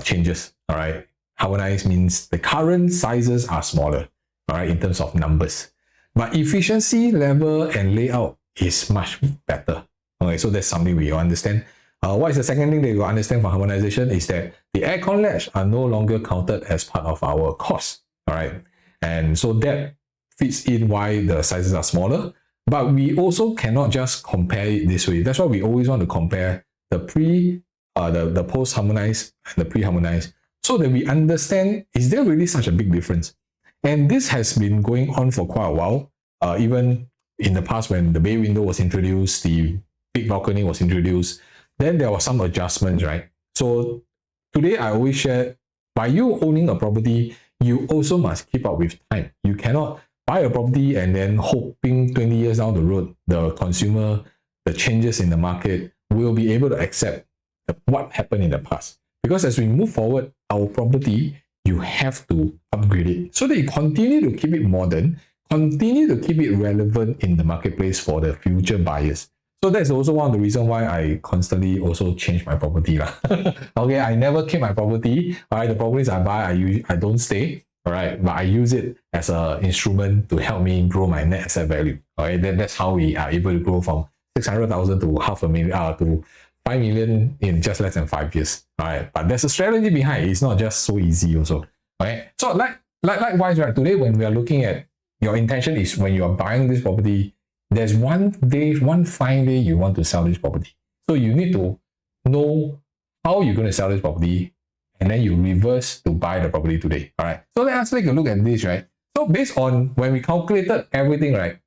changes. All right, harmonize means the current sizes are smaller, all right, in terms of numbers. But efficiency level and layout is much better. Okay, so that's something we understand. What is the second thing that you understand for harmonization is that the aircon latch are no longer counted as part of our cost. All right, and so that fits in why the sizes are smaller. But we also cannot just compare it this way. That's why we always want to compare the the post-harmonized and the pre-harmonized, so that we understand, is there really such a big difference? And this has been going on for quite a while. Even in the past, when the bay window was introduced, the big balcony was introduced, then there was some adjustments, right? So today I always share, by you owning a property, you also must keep up with time. You cannot buy a property and then hoping 20 years down the road, the consumer, the changes in the market will be able to accept what happened in the past. Because as we move forward, our property, you have to upgrade it so that you continue to keep it modern, continue to keep it relevant in the marketplace for the future buyers. So that's also one of the reasons why I constantly also change my property. Okay, I never keep my property. All right, the properties I buy, I don't stay. All right, but I use it as an instrument to help me grow my net asset value. All right, that's how we are able to grow from 600,000 to $500,000 to 5 million in just less than 5 years. All right, but there's a strategy behind it. It's not just so easy also. Okay, so likewise, right, today when we are looking at your intention is when you are buying this property, there's one fine day you want to sell this property. So you need to know how you're going to sell this property, and then you reverse to buy the property today. All right, so let us take a look at this, right? So based on when we calculated everything, right,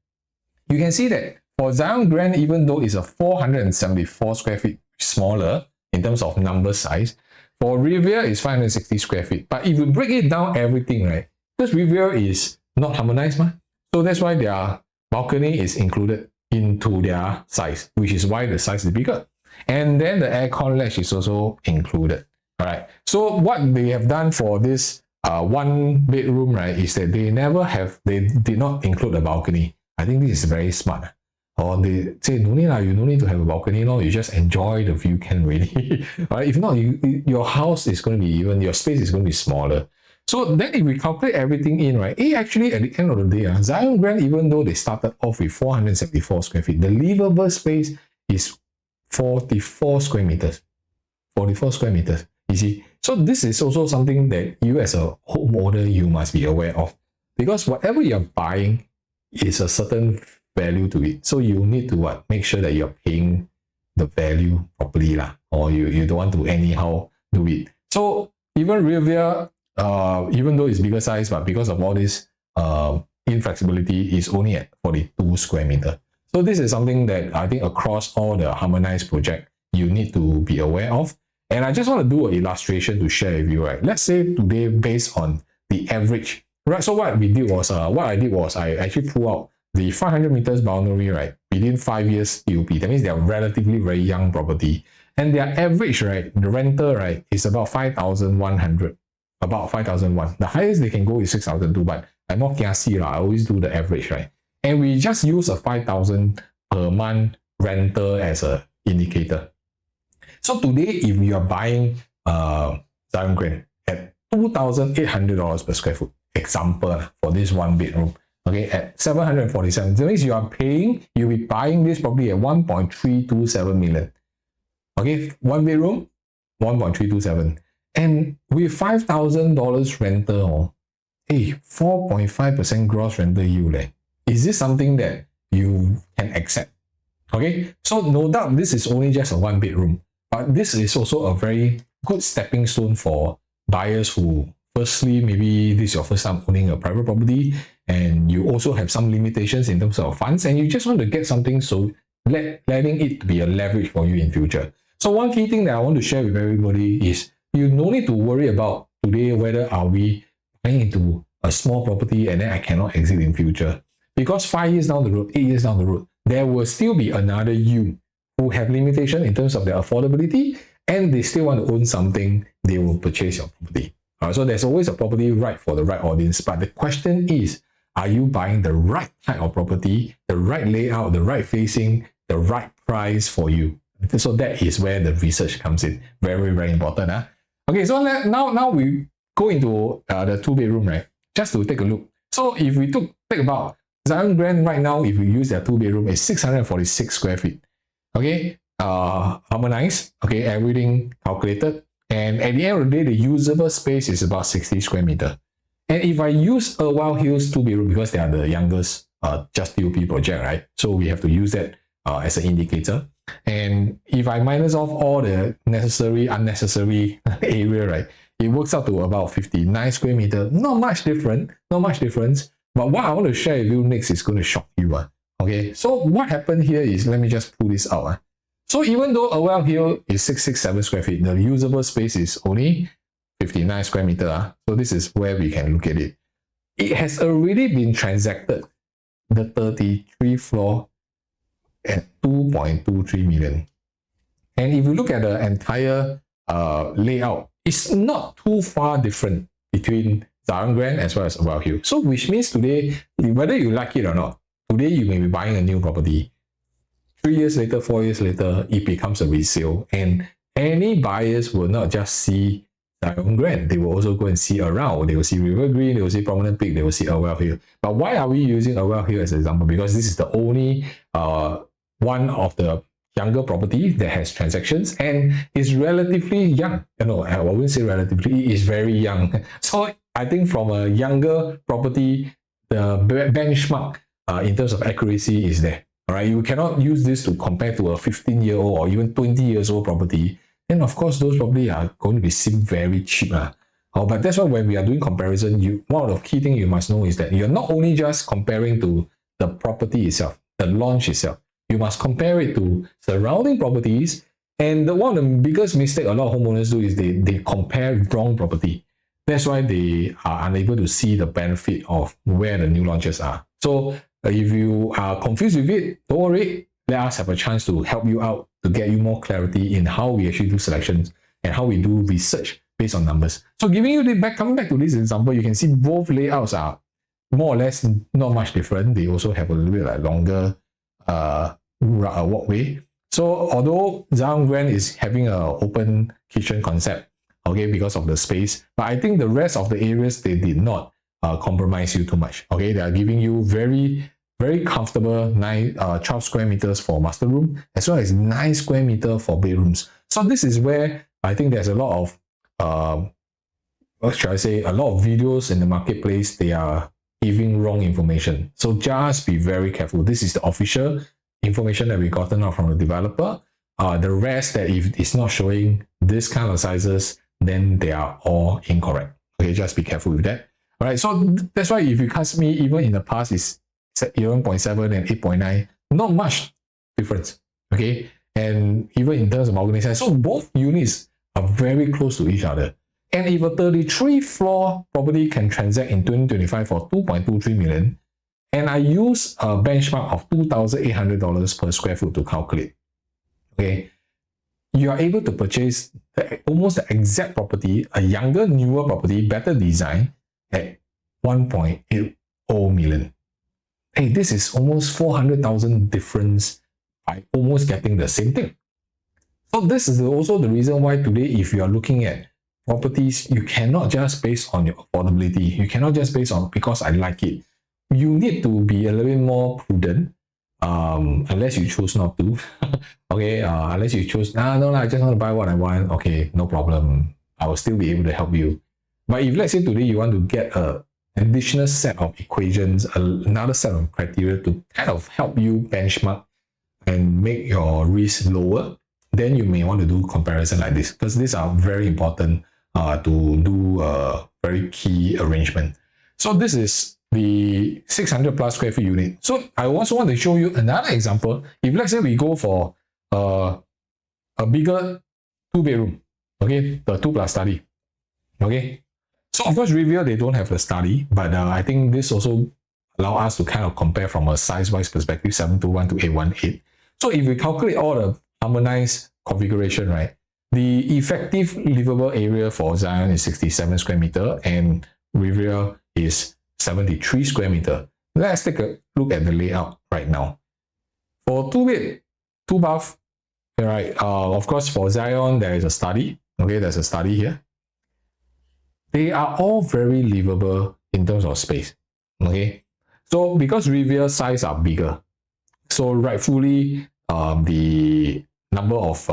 you can see that for Zyon Grand, even though it's a 474 square feet smaller in terms of number size, for Rivière is 560 square feet. But if you break it down everything, right, because Rivière is not harmonized, so that's why their balcony is included into their size, which is why the size is bigger. And then the aircon latch is also included. All right. So what they have done for this one bedroom, right, is that they did not include a balcony. I think this is very smart. Or they say, no need, you don't need to have a balcony, no, you just enjoy the view can really. Right? If not, your house is going to be your space is going to be smaller. So then if we calculate everything in, right, actually at the end of the day, Zyon Grand, even though they started off with 474 square feet, the livable space is 44 square meters. 44 square meters, you see. So this is also something that you as a homeowner, you must be aware of. Because whatever you're buying is a certain value to it. So you need to make sure that you're paying the value properly, or you don't want to anyhow do it. So even Rivière, even though it's bigger size, but because of all this inflexibility, is only at 42 square meter. So this is something that I think across all the harmonized project, you need to be aware of. And I just want to do an illustration to share with you, right? Let's say today, based on the average, right? So what I did was I actually pulled out the 500 meters boundary, right, within 5 years TOP. That means they are relatively very young property. And their average, right, the rental, right, is about 5,100. About 5,001. The highest they can go is 6,002, but I'm not kiasi lah. I always do the average, right? And we just use a 5,000 per month rental as an indicator. So today, if you are buying Zyon Grand at $2,800 per square foot, example for this one bedroom, okay, at 747, that means you'll be buying this property at 1.327 million. Okay, one bedroom, 1.327. And with $5,000 rental, hey, 4.5% gross rental yield. Is this something that you can accept? Okay, so no doubt this is only just a one bedroom, but this is also a very good stepping stone for buyers who, firstly, maybe this is your first time owning a private property and you also have some limitations in terms of funds and you just want to get something, so letting it to be a leverage for you in future. So one key thing that I want to share with everybody is you no need to worry about today whether are we buying into a small property and then I cannot exit in future. Because 5 years down the road, 8 years down the road, there will still be another you who have limitation in terms of their affordability and they still want to own something, they will purchase your property. So there's always a property right for the right audience. But the question is, are you buying the right type of property, the right layout, the right facing, the right price for you? So that is where the research comes in. Very, very important. Okay, so now we go into the two bedroom, right? Just to take a look. So if we take about Zyon Grand right now, if we use their two bedroom, it's 646 square feet. Okay, harmonized. Okay, everything calculated. And at the end of the day, the usable space is about 60 square meter. And if I use Wild Hills two bedroom, because they are the youngest just TOP project, right? So we have to use that as an indicator. And if I minus off all the necessary, unnecessary area, right, it works out to about 59 square meter. Not much difference. But what I want to share with you next is going to shock you. Okay, so what happened here is, let me just pull this out. So even though a Wild Hill is 667 square feet, the usable space is only 59 square meter. So this is where we can look at it. It has already been transacted, the 33 floor, at 2.23 million. And if you look at the entire layout, it's not too far different between Zyon Grand as well as Wild Hill. So which means today, whether you like it or not, today you may be buying a new property. 3 years later, 4 years later, it becomes a resale. And any buyers will not just see Zyon Grand, they will also go and see around. They will see River Green, they will see Prominent Peak, they will see Wild Hill. But why are we using Wild Hill as an example? Because this is the only one of the younger property that has transactions and is relatively young. No, I wouldn't say relatively, it is very young. So I think from a younger property, the benchmark in terms of accuracy is there. All right, you cannot use this to compare to a 15-year-old or even 20 years old property. And of course, those probably are going to be seen very cheap. But that's why when we are doing comparison, one of the key things you must know is that you're not only just comparing to the property itself, the launch itself, you must compare it to surrounding properties. And one of the biggest mistake a lot of homeowners do is they compare wrong property. That's why they are unable to see the benefit of where the new launches are. So if you are confused with it, don't worry. Let us have a chance to help you out to get you more clarity in how we actually do selections and how we do research based on numbers. So giving you coming back to this example, you can see both layouts are more or less not much different. They also have a little bit like longer walkway. So although Zyon Grand is having an open kitchen concept, okay, because of the space, but I think the rest of the areas, they did not compromise you too much. Okay, they are giving you very comfortable 12 square meters for master room, as well as 9 square meters for bedrooms. So this is where I think there's a lot of what should I say, a lot of videos in the marketplace, they are giving wrong information. So just be very careful. This is the official information that we gotten out from the developer. The rest, that if it's not showing this kind of sizes, then they are all incorrect. Okay, just be careful with that. All right, so that's why if you ask me, even in the past, it's 11.7 and 8.9, not much difference. Okay, and even in terms of organization, so both units are very close to each other. And if a 33 floor property can transact in 2025 for 2.23 million, And I use a benchmark of $2,800 per square foot to calculate. Okay, you are able to purchase almost the exact property, a younger, newer property, better design at 1.80 million. Hey, this is almost 400,000 difference by almost getting the same thing. So this is also the reason why today, if you are looking at properties, you cannot just base on your affordability. You cannot just base on because I like it. You need to be a little bit more prudent, unless you choose not to. Okay, unless you choose, no, I just want to buy what I want. Okay, no problem. I will still be able to help you. But if let's say today you want to get an additional set of equations, another set of criteria to kind of help you benchmark and make your risk lower, then you may want to do comparison like this, because these are very important to do a very key arrangement. So this is the 600 plus square feet unit. So I also want to show you another example. If let's say we go for a bigger 2-bedroom, okay, the 2+ study, okay. So of course Rivière, they don't have the study, but I think this also allow us to kind of compare from a size-wise perspective, 721 to 818. So if we calculate all the harmonized configuration, right, the effective livable area for Zyon is 67 square meter and Rivière is 73 square meter. Let's take a look at the layout right now. For 2-bed, 2-bath, right, of course for Zyon there is a study. Okay, there's a study here. They are all very livable in terms of space. Okay, so because Rivière size are bigger, so rightfully the number of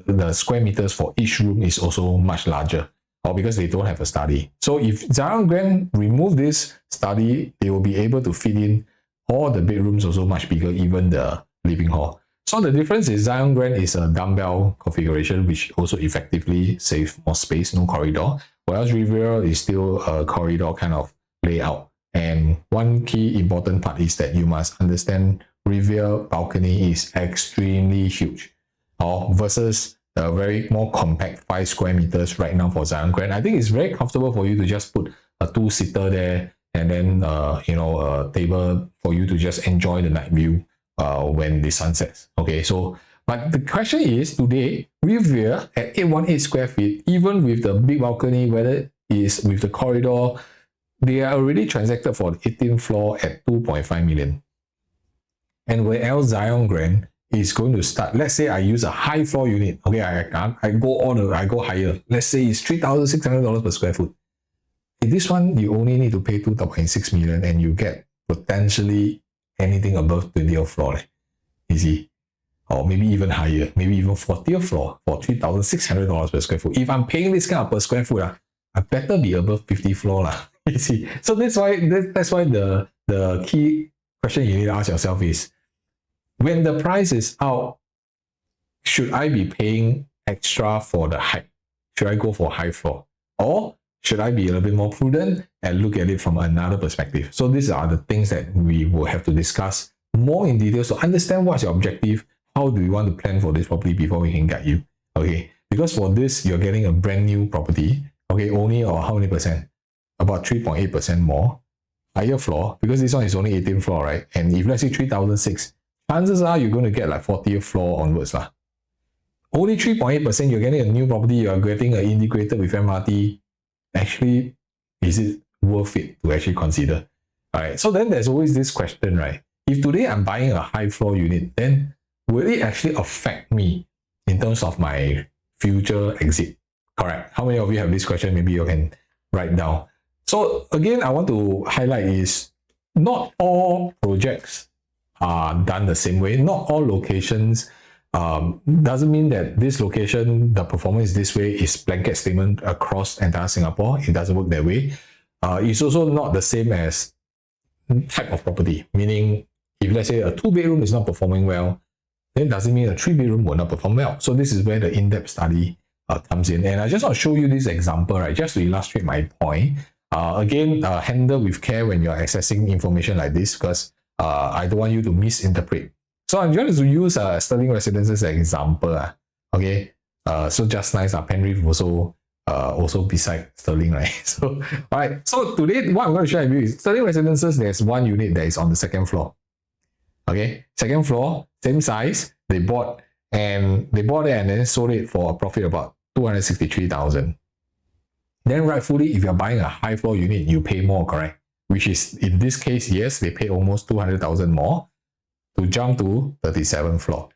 the square meters for each room is also much larger, or because they don't have a study. So if Zyon Grand remove this study, they will be able to fit in all the bedrooms also much bigger, even the living hall. So the difference is Zyon Grand is a dumbbell configuration, which also effectively saves more space, no corridor, whereas Rivière is still a corridor kind of layout. And one key important part is that you must understand Rivière balcony is extremely huge, versus the very more compact 5 square meters right now for Zyon Grand. I think it's very comfortable for you to just put a 2-seater there, and then a table for you to just enjoy the night view when the sun sets. Okay, so but the question is today, Rivière at 818 square feet, even with the big balcony, whether it is with the corridor, they are already transacted for the 18th floor at 2.5 million. And whereas Zyon Grand is going to start, let's say I use a high floor unit. Okay, I go higher. Let's say it's $3,600 per square foot. In this one, you only need to pay 2.6 million and you get potentially anything above 20th floor. Easy. Or maybe even higher, maybe even 40th floor for $3,600 per square foot. If I'm paying this kind of per square foot, I better be above 50th floor. You see. So that's why the key question you need to ask yourself is, when the price is out, should I be paying extra for the height? Should I go for high floor? Or should I be a little bit more prudent and look at it from another perspective? So these are the things that we will have to discuss more in detail to understand what's your objective, how do you want to plan for this property before we can guide you. Okay, because for this, you're getting a brand new property, okay, only or how many percent? About 3.8% more. Higher floor, because this one is only 18th floor, right? And if let's say 3,006, chances are you're going to get like 40th floor onwards. Only 3.8%, you're getting a new property, you're getting an integrated with MRT. Actually, is it worth it to actually consider? All right, so then there's always this question, right? If today I'm buying a high floor unit, then will it actually affect me in terms of my future exit? Correct. How many of you have this question? Maybe you can write down. So again, I want to highlight is not all projects are done the same way. Not all locations doesn't mean that this location, the performance this way is blanket statement across entire Singapore. It doesn't work that way. It's also not the same as type of property, meaning if let's say a 2-bedroom is not performing well, then doesn't mean a 3-bedroom will not perform well. So this is where the in-depth study comes in. And I just want to show you this example, right, just to illustrate my point. Again, handle with care when you're accessing information like this, because I don't want you to misinterpret. So I'm going to use Sterling Residences as an example. Okay, so just nice, Penrith also also beside Sterling, right? So, all right. So today, what I'm going to share with you is Sterling Residences. There's one unit that is on the second floor. Okay, second floor, same size. They bought it and then sold it for a profit about 263,000. Then rightfully, if you're buying a high floor unit, you pay more, correct? Which is in this case, yes, they pay almost 200,000 more to jump to 37th floor.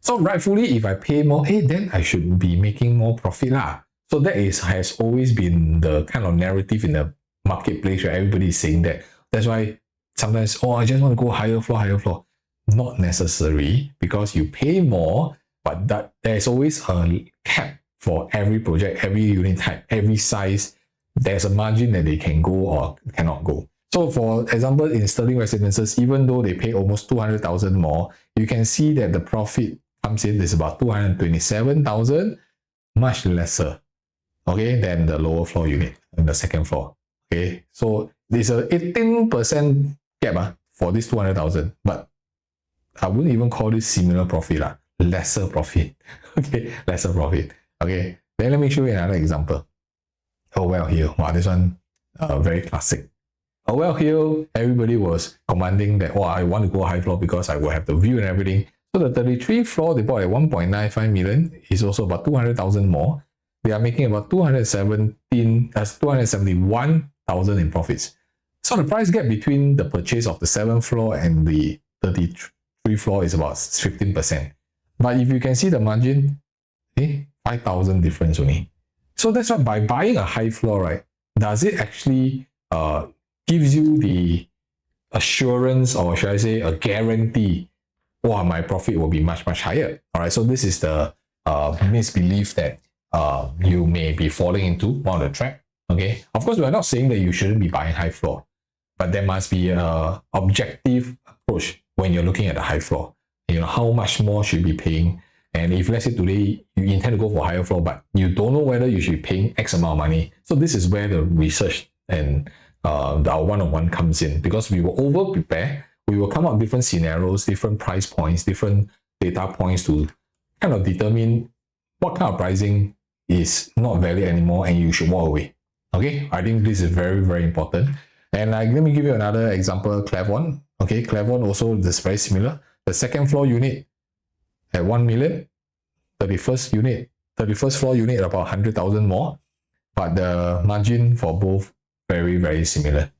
So rightfully, if I pay more, then I should be making more profit lah. So that has always been the kind of narrative in the marketplace where everybody is saying that. That's why sometimes, I just want to go higher floor, higher floor. Not necessary, because you pay more, but that there's always a cap for every project, every unit type, every size. There's a margin that they can go or cannot go. So for example, in Sterling Residences, even though they pay almost 200,000 more, you can see that the profit comes in is about 227,000, much lesser, okay, than the lower floor unit in the second floor. Okay, so there's a 18% gap for this 200,000, but I wouldn't even call this similar profit, lesser profit. Okay, lesser profit. Okay, then let me show you another example. Howell Hill. Wow, this one very classic. Howell Hill, everybody was commanding that, I want to go high floor because I will have the view and everything. So the 33th floor, they bought at 1.95 million. Is also about 200,000 more. They are making about 271,000 in profits. So the price gap between the purchase of the 7th floor and the 33rd floor is about 15%. But if you can see the margin, 5,000 difference only. So that's why by buying a high floor, right, does it actually gives you the assurance, or should I say a guarantee, my profit will be much, much higher. All right, so this is the misbelief that you may be falling into, one of the trap. Okay, of course, we're not saying that you shouldn't be buying high floor, but there must be an objective approach when you're looking at the high floor. How much more should you be paying? And if let's say today you intend to go for higher floor, but you don't know whether you should be paying X amount of money. So this is where the research and our one-on-one comes in, because we will over-prepare. We will come up with different scenarios, different price points, different data points to kind of determine what kind of pricing is not valid anymore and you should walk away. Okay, I think this is very, very important. And let me give you another example, Clavon. Okay, Clavon also is very similar. The second floor unit at 1 million, 31st floor unit about 100,000 more, but the margin for both very, very similar.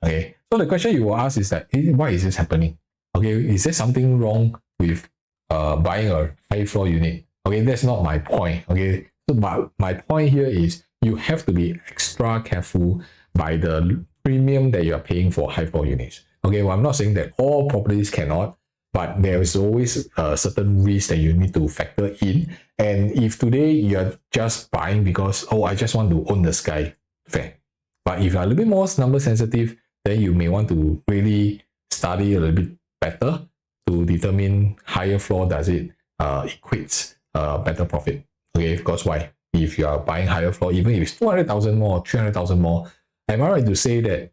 Okay, so the question you will ask is that, why is this happening? Okay, is there something wrong with buying a high floor unit? Okay, that's not my point. Okay, so my point here is you have to be extra careful by the premium that you are paying for high floor units. Okay, well, I'm not saying that all properties cannot, but there is always a certain risk that you need to factor in. And if today you're just buying because, I just want to own the Skye, fair. But if you're a little bit more number sensitive, then you may want to really study a little bit better to determine higher floor, does it equates better profit. Okay, because why? If you are buying higher floor, even if it's 200,000 more, 300,000 more, am I right to say that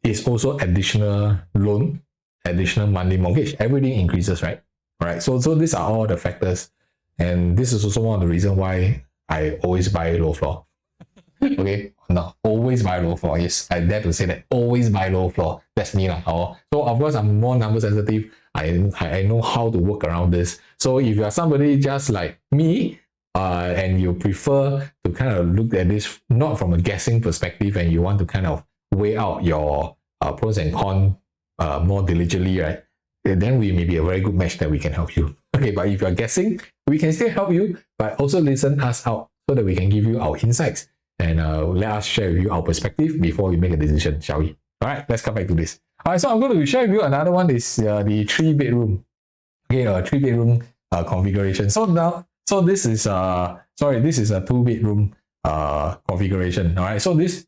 it's also additional loan, additional monthly mortgage? Everything increases, right? All right. So these are all the factors, and this is also one of the reasons why I always buy low floor. Okay, no, always buy low floor. Yes, I dare to say that, always buy low floor. That's me lah. So of course I'm more number sensitive. I know how to work around this. So if you are somebody just like me, and you prefer to kind of look at this not from a guessing perspective, and you want to kind of weigh out your pros and cons more diligently, right? Then we may be a very good match that we can help you. Okay, but if you're guessing, we can still help you, but also listen us out so that we can give you our insights and let us share with you our perspective before we make a decision, shall we? All right, let's come back to this. All right, so I'm going to share with you another one is the 3-bedroom. Okay, 3-bedroom configuration. So this is this is a 2-bedroom configuration. All right, so this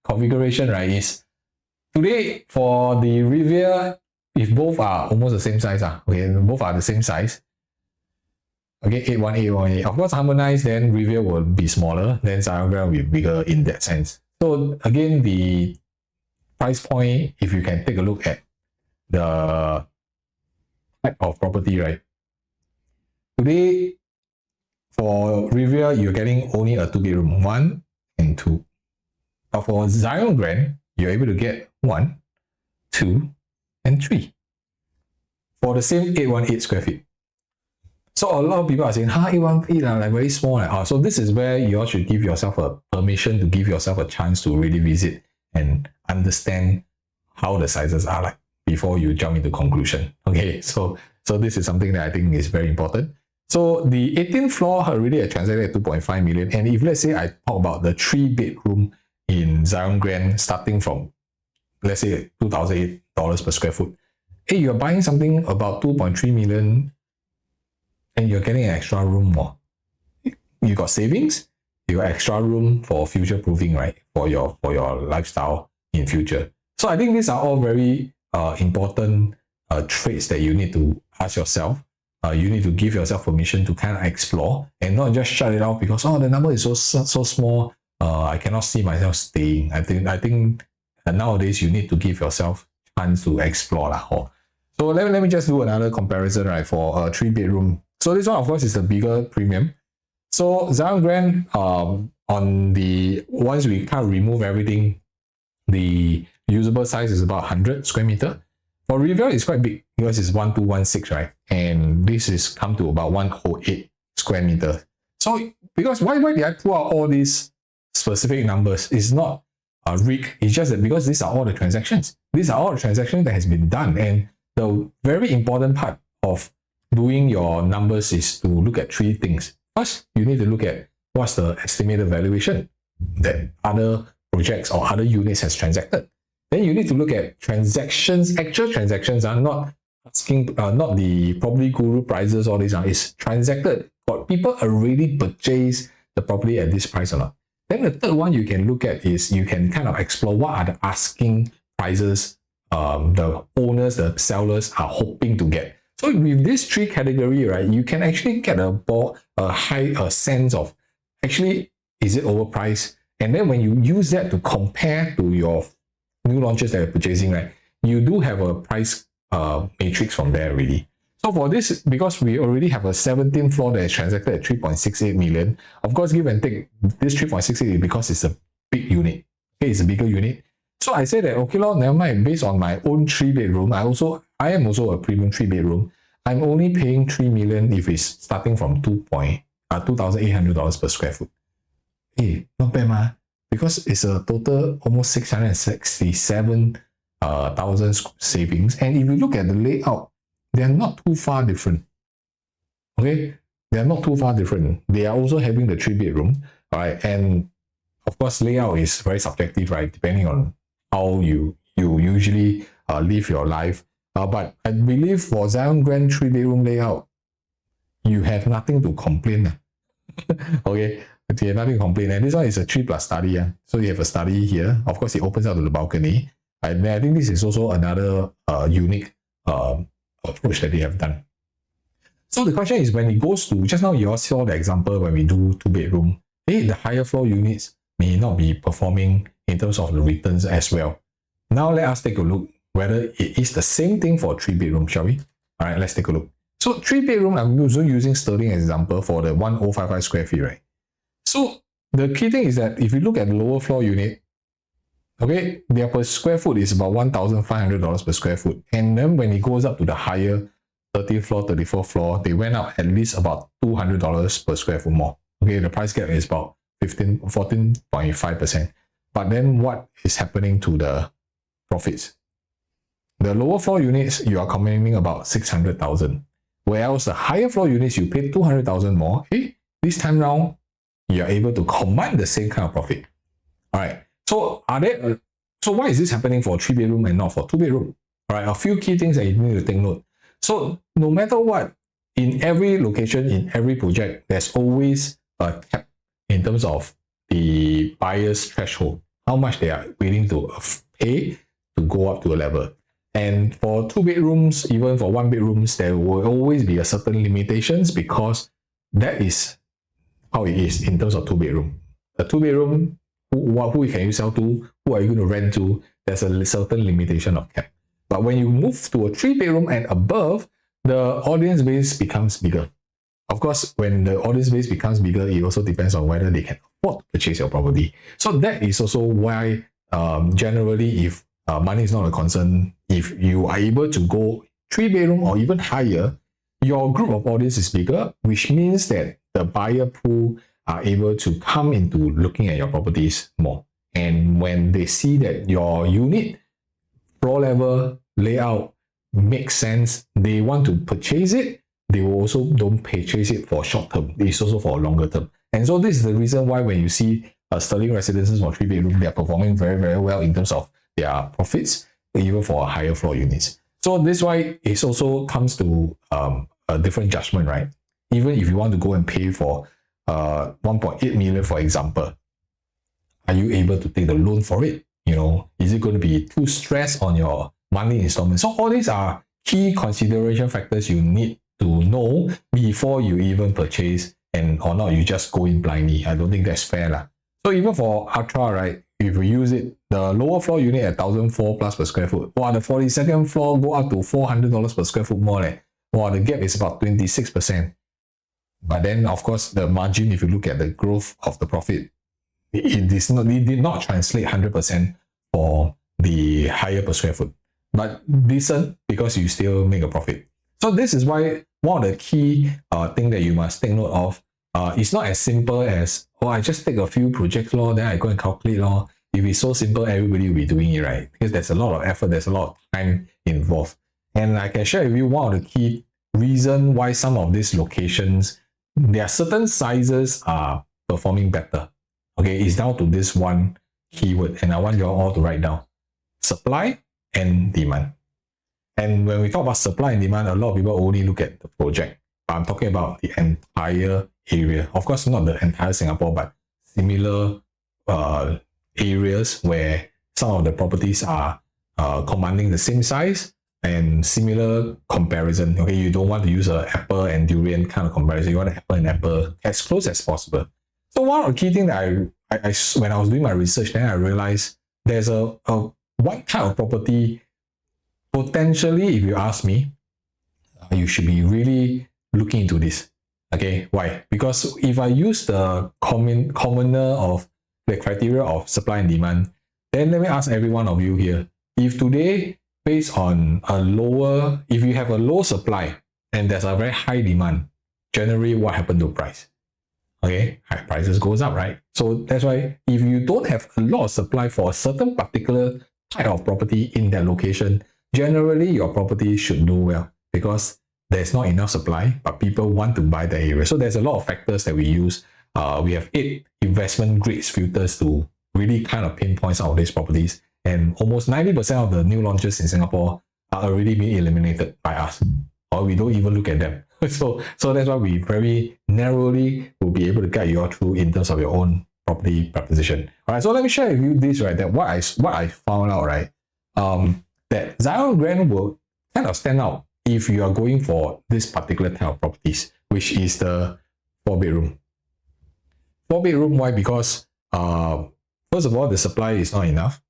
configuration, right, is today for the Rivière, if both are almost the same size, okay, both are the same size. Okay, 81818. Of course, harmonized, then Rivière will be smaller, then Zyon Grand will be bigger in that sense. So again, the price point, if you can take a look at the type of property, right? Today, For Rivière, you're getting only a 2-bedroom, 1 and 2. But for Zyon Grand, you're able to get 1, 2, and 3 for the same 818 square feet. So a lot of people are saying, 818 like very small. So this is where you all should give yourself a permission to give yourself a chance to really visit and understand how the sizes are like before you jump into conclusion. Okay, so this is something that I think is very important. So the 18th floor already transacted at 2.5 million. And if let's say I talk about the 3-bedroom in Zyon Grand starting from, let's say, $2,008 per square foot. Hey, you're buying something about 2.3 million and you're getting an extra room more. You got savings, you got extra room for future proofing, right? For your lifestyle in future. So I think these are all very important traits that you need to ask yourself. You need to give yourself permission to kind of explore and not just shut it off because the number is so small. I cannot see myself staying. I think nowadays you need to give yourself chance to explore. So let me just do another comparison, right, for a 3-bedroom. So this one, of course, is the bigger premium. So Zyon Grand, on the once we kind of remove everything, the usable size is about 100 square meter. For Rivière, it's quite big because it's 1216, right? And this is come to about 108 square meter. So because why did I pull out all these specific numbers? It's not a rig. It's just that because these are all the transactions. These are all the transactions that has been done. And the very important part of doing your numbers is to look at 3 things. First, you need to look at what's the estimated valuation that other projects or other units has transacted. Then you need to look at transactions. Actual transactions are not asking, not the property guru prices, all these are, is transacted. But people already purchased the property at this price or not. Then the third one you can look at is you can kind of explore what are the asking prices the owners, the sellers are hoping to get. So with these 3 categories, right, you can actually get a sense of actually, is it overpriced? And then when you use that to compare to your new launches that you're purchasing, right, you do have a price matrix from there already. So for this, because we already have a 17th floor that is transacted at 3.68 million, of course, give and take, this 3.68 is because it's a big unit. Okay, it's a bigger unit. So I say that, okay, never mind, based on my own 3-bedroom, I am also a premium 3-bedroom. I'm only paying 3 million if it's starting from $2,800 per square foot. Hey, not bad, ma. Because it's a total almost 667,000 savings. And if you look at the layout, they are not too far different. Okay, they are not too far different. They are also having the 3-bedroom, all right? And of course, layout is very subjective, right? Depending on how you usually live your life. But I believe for Zyon Grand 3-bedroom layout, you have nothing to complain. Okay, you have nothing to complain. And this one is a 3+ study. So you have a study here. Of course, it opens out to the balcony. And I think this is also another unique approach that they have done. So the question is, when it goes to, just now you all saw the example when we do 2-bedroom, the higher floor units may not be performing in terms of the returns as well. Now let us take a look whether it is the same thing for 3-bedroom, shall we? All right, let's take a look. So 3-bedroom, I'm also using Sterling as example for the 1055 square feet, right? So the key thing is that if you look at the lower floor unit, okay, their per square foot is about $1,500 per square foot. And then when it goes up to the higher 30th floor, 34th floor, they went up at least about $200 per square foot more. Okay, the price gap is about 14.5%. But then what is happening to the profits? The lower floor units, you are commanding about 600,000. Whereas the higher floor units, you pay 200,000 more. This time round, you are able to command the same kind of profit. All right. So so why is this happening for 3-bedroom and not for 2-bedroom? All right. A few key things that you need to take note. So no matter what, in every location, in every project, there's always a cap in terms of the buyer's threshold, how much they are willing to pay to go up to a level. And for 2-bedrooms, even for 1-bedrooms, there will always be a certain limitations because that is how it is in terms of 2-bedroom. A 2-bedroom, who can you sell to? Who are you going to rent to? There's a certain limitation of cap. But when you move to a 3-bedroom and above, the audience base becomes bigger. Of course, when the audience base becomes bigger, it also depends on whether they can afford to purchase your property. So that is also why generally, if money is not a concern, if you are able to go 3-bedroom or even higher, your group of audience is bigger, which means that the buyer pool are able to come into looking at your properties more. And when they see that your unit, floor level, layout makes sense, they want to purchase it, they will also don't purchase it for short term. It's also for a longer term. And so this is the reason why when you see Sterling residences or 3-bedroom, they are performing very, very well in terms of their profits, even for higher floor units. So this is why it also comes to a different judgment, right? Even if you want to go and pay for 1.8 million, for example, are you able to take the loan for it? You know, is it going to be too stressed on your monthly installment? So all these are key consideration factors you need to know before you even purchase, and or not you just go in blindly. I don't think that's fair lah. So even for Ultra, right, if you use it, the lower floor unit at 1,004 plus per square foot, wow, the 42nd floor go up to $400 per square foot more. Wow, the gap is about 26%. But then, of course, the margin, if you look at the growth of the profit, it did not translate 100% for the higher per square foot. But decent because you still make a profit. So this is why one of the key thing that you must take note of, it's not as simple as, oh, I just take a few projects, law, then I go and calculate, law. If it's so simple, everybody will be doing it, right? Because there's a lot of effort, there's a lot of time involved. And I can share with you one of the key reasons why some of these locations, there are certain sizes are performing better. Okay, it's down to this one keyword, and I want you all to write down: supply and demand. And when we talk about supply and demand, a lot of people only look at the project. But I'm talking about the entire area. Of course, not the entire Singapore, but similar areas where some of the properties are commanding the same size and similar comparison. Okay, you don't want to use an apple and durian kind of comparison. You want an apple and apple as close as possible. So one of the key things that I when I was doing my research, then I realized there's a one type of property, potentially, if you ask me, you should be really looking into this. Okay, why? Because if I use the commoner of the criteria of supply and demand, then let me ask every one of you here. If today, based on if you have a low supply and there's a very high demand, generally what happened to price? Okay, high prices goes up, right? So that's why if you don't have a lot of supply for a certain particular type of property in that location, generally your property should do well because there's not enough supply, but people want to buy the area. So there's a lot of factors that we use. We have 8 investment grades filters to really kind of pinpoint some of these properties. And almost 90% of the new launches in Singapore are already being eliminated by us, or we don't even look at them. So that's why we very narrowly will be able to guide you all through in terms of your own property proposition. All right, so let me share with you this, right, that what I found out, right, that Zyon Grand will kind of stand out if you are going for this particular type of properties, which is the 4-bedroom. 4-bedroom, why? Because first of all, the supply is not enough.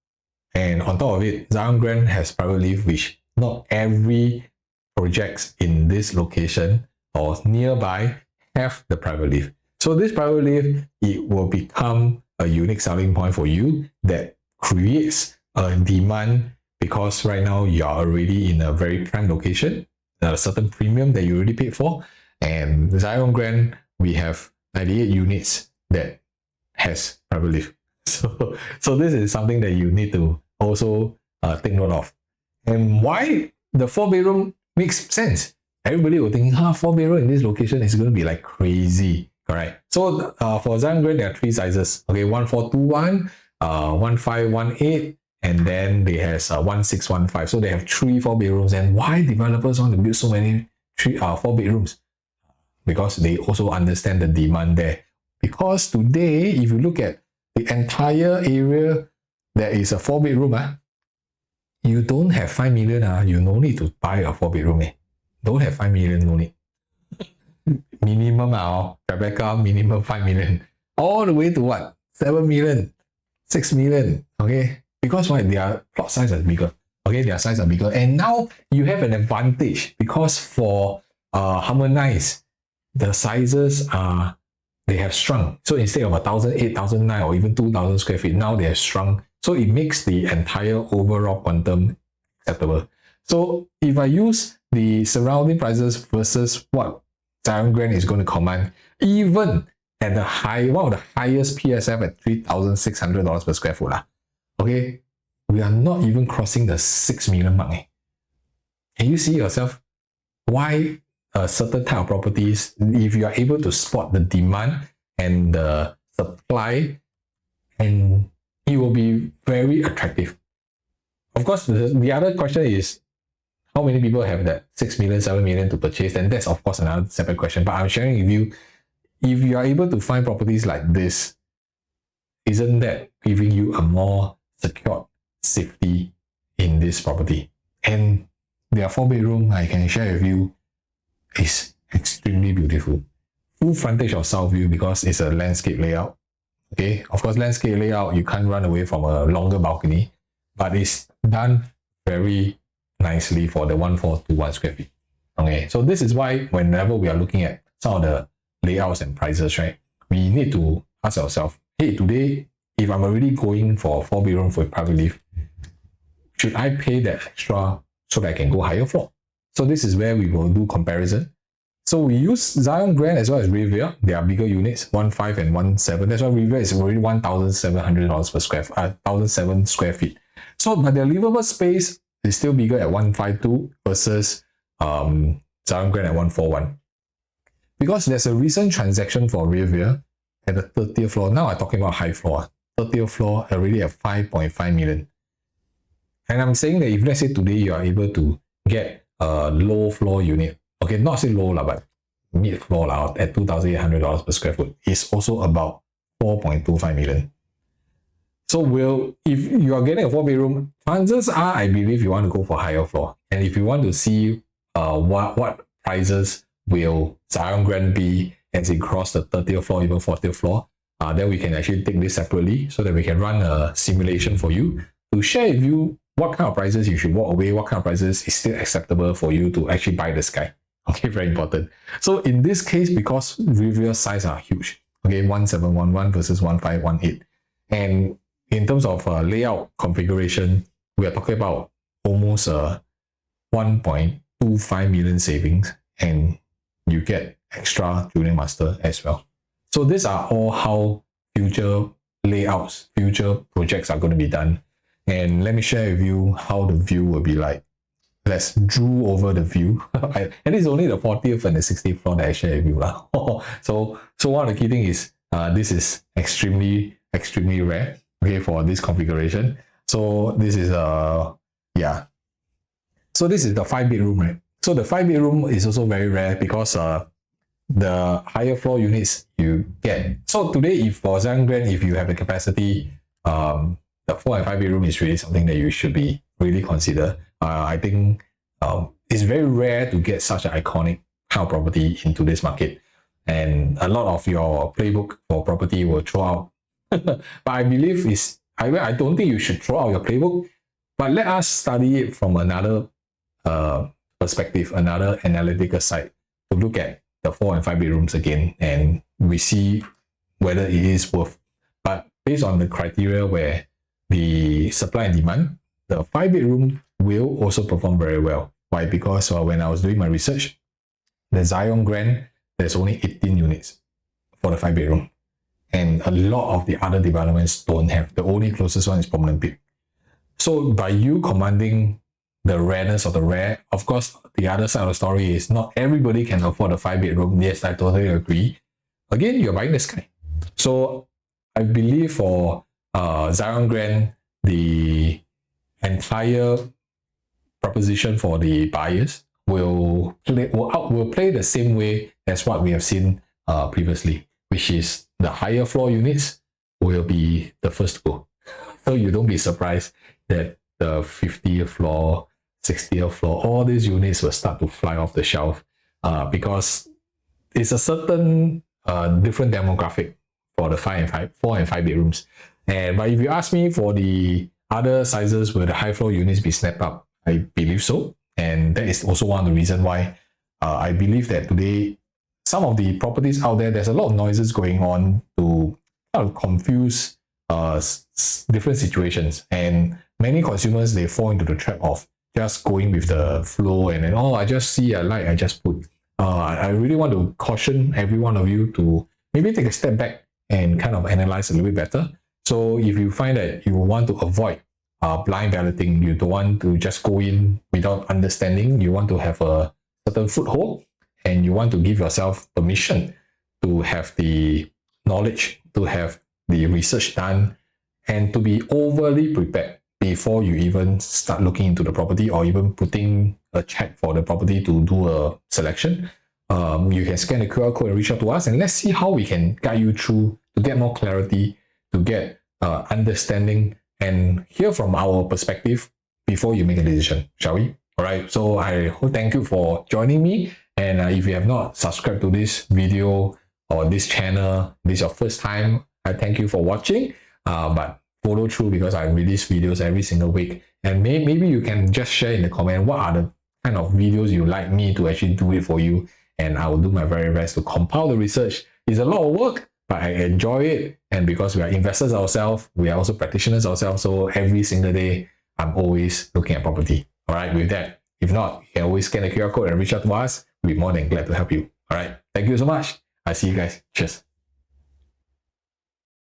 And on top of it, Zyon Grand has private lift, which not every projects in this location or nearby have the private lift. So this private lift, it will become a unique selling point for you that creates a demand, because right now you are already in a very prime location, a certain premium that you already paid for. And Zyon Grand, we have 98 units that has private lift. So this is something that you need to also take note of. And why the 4-bedroom makes sense. Everybody will think, 4-bedroom in this location is going to be like crazy. Correct. So for Zyon Grand, there are 3 sizes. Okay, 1421, 1518, and then they has 1615. So they have 3 4-bedrooms. And why developers want to build so many 4-bedrooms? Because they also understand the demand there. Because today, if you look at the entire area, there is a 4-bedroom. You don't have 5 million. You no need to buy a 4-bedroom. Don't have 5 million, no need. Minimum, Rebecca, minimum 5 million. All the way to what? 7 million, 6 million. Okay. Because why? Their plot size is bigger. Okay, their size are bigger. And now you have an advantage because for Harmonize, the sizes are, they have shrunk. So instead of 1,000, 8,009 or even 2,000 square feet, now they have shrunk. So it makes the entire overall quantum acceptable. So if I use the surrounding prices versus what Zyon Grand is going to command, even at the high, one of the highest PSF at $3,600 per square foot, okay, we are not even crossing the 6 million mark. Can you see yourself why a certain type of properties, if you are able to spot the demand and the supply, and it will be very attractive. Of course, the other question is, how many people have that 6 million, 7 million to purchase? And that's of course another separate question. But I'm sharing with you, if you are able to find properties like this, isn't that giving you a more secured safety in this property? And their 4-bedroom, I can share with you, is extremely beautiful. Full frontage of south view because it's a landscape layout. Okay, of course, landscape layout, you can't run away from a longer balcony, but it's done very nicely for the 1421 square feet. Okay, so this is why whenever we are looking at some of the layouts and prices, right, we need to ask ourselves, hey, today, if I'm already going for a 4-bedroom for a private lift, should I pay that extra so that I can go higher floor? So this is where we will do comparison. So we use Zyon Grand as well as Rivière. They are bigger units, 1.5 and 1.7. That's why Rivière is already $1,700 per square, 1,007 square feet. So, but their livable space is still bigger at 152 versus Zyon Grand at 141. Because there's a recent transaction for Rivière at the 30th floor. Now I'm talking about high floor. 30th floor already at 5.5 million. And I'm saying that if let's say today you are able to get a low floor unit, okay, not say low but mid floor at $2,800 per square foot, is also about 4.25 million. So if you are getting a 4-bedroom, chances are, I believe you want to go for higher floor. And if you want to see what prices will Zyon Grand be as it cross the 30th floor, even 40th floor, then we can actually take this separately so that we can run a simulation for you to share with you what kind of prices you should walk away, what kind of prices is still acceptable for you to actually buy the Skye. Okay, very important. So in this case, because Rivière size are huge, okay, 1711 versus 1518. And in terms of layout configuration, we are talking about almost 1.25 million savings, and you get extra junior master as well. So these are all how future layouts, future projects are going to be done. And let me share with you how the view will be like. Let's drew over the view. And it's only the 40th and the 60th floor that I share with you. So one of the key things is this is extremely rare, okay, for this configuration. So this is yeah. So this is the 5-bedroom, right? So the 5-bedroom is also very rare because the higher floor units you get. So today, if for Zyon Grand, if you have the capacity, the 4 and 5-bedroom is really something that you should be really consider. I think it's very rare to get such an iconic kind of property into this market, and a lot of your playbook for property will throw out. But I believe I don't think you should throw out your playbook, but let us study it from another perspective, another analytical side, to look at the 4 and 5-bedrooms again, and we see whether it is worth. But based on the criteria where the supply and demand, the 5-bedroom will also perform very well. Why? Because when I was doing my research, the Zyon Grand, there's only 18 units for the 5-bedroom. And a lot of the other developments don't have. The only closest one is Prominent Peak. So by you commanding the rareness of the rare, of course, the other side of the story is not everybody can afford a 5-bedroom. Yes, I totally agree. Again, you're buying the Skye. So I believe for Zyon Grand, the entire proposition for the buyers will play the same way as what we have seen previously, which is the higher floor units will be the first to go. So you don't be surprised that the 50th floor, 60th floor, all these units will start to fly off the shelf because it's a certain different demographic for the 4 and 5 bedrooms. But if you ask me for the other sizes, will the high floor units be snapped up? I believe so. And that is also one of the reasons why I believe that today some of the properties out there, there's a lot of noises going on to kind of confuse different situations, and many consumers, they fall into the trap of just going with the flow, and then, oh, I just see a light, I just put. I really want to caution every one of you to maybe take a step back and kind of analyze a little bit better. So if you find that you want to avoid blind balloting, you don't want to just go in without understanding, you want to have a certain foothold, and you want to give yourself permission to have the knowledge, to have the research done, and to be overly prepared before you even start looking into the property or even putting a check for the property to do a selection. You can scan the QR code and reach out to us, and let's see how we can guide you through to get more clarity, to get understanding, and hear from our perspective before you make a decision, shall we? All right, so I thank you for joining me, and if you have not subscribed to this video or this channel, this is your first time, I thank you for watching, but follow through because I release videos every single week, and maybe you can just share in the comment what are the kind of videos you like me to actually do it for you, and I will do my very best to compile the research. It's a lot of work, but I enjoy it, and because we are investors ourselves, we are also practitioners ourselves, so every single day I'm always looking at property. All right, with that, if not, you can always scan the QR code and reach out to us. We'll be more than glad to help you. All right, thank you so much. I see you guys. Cheers.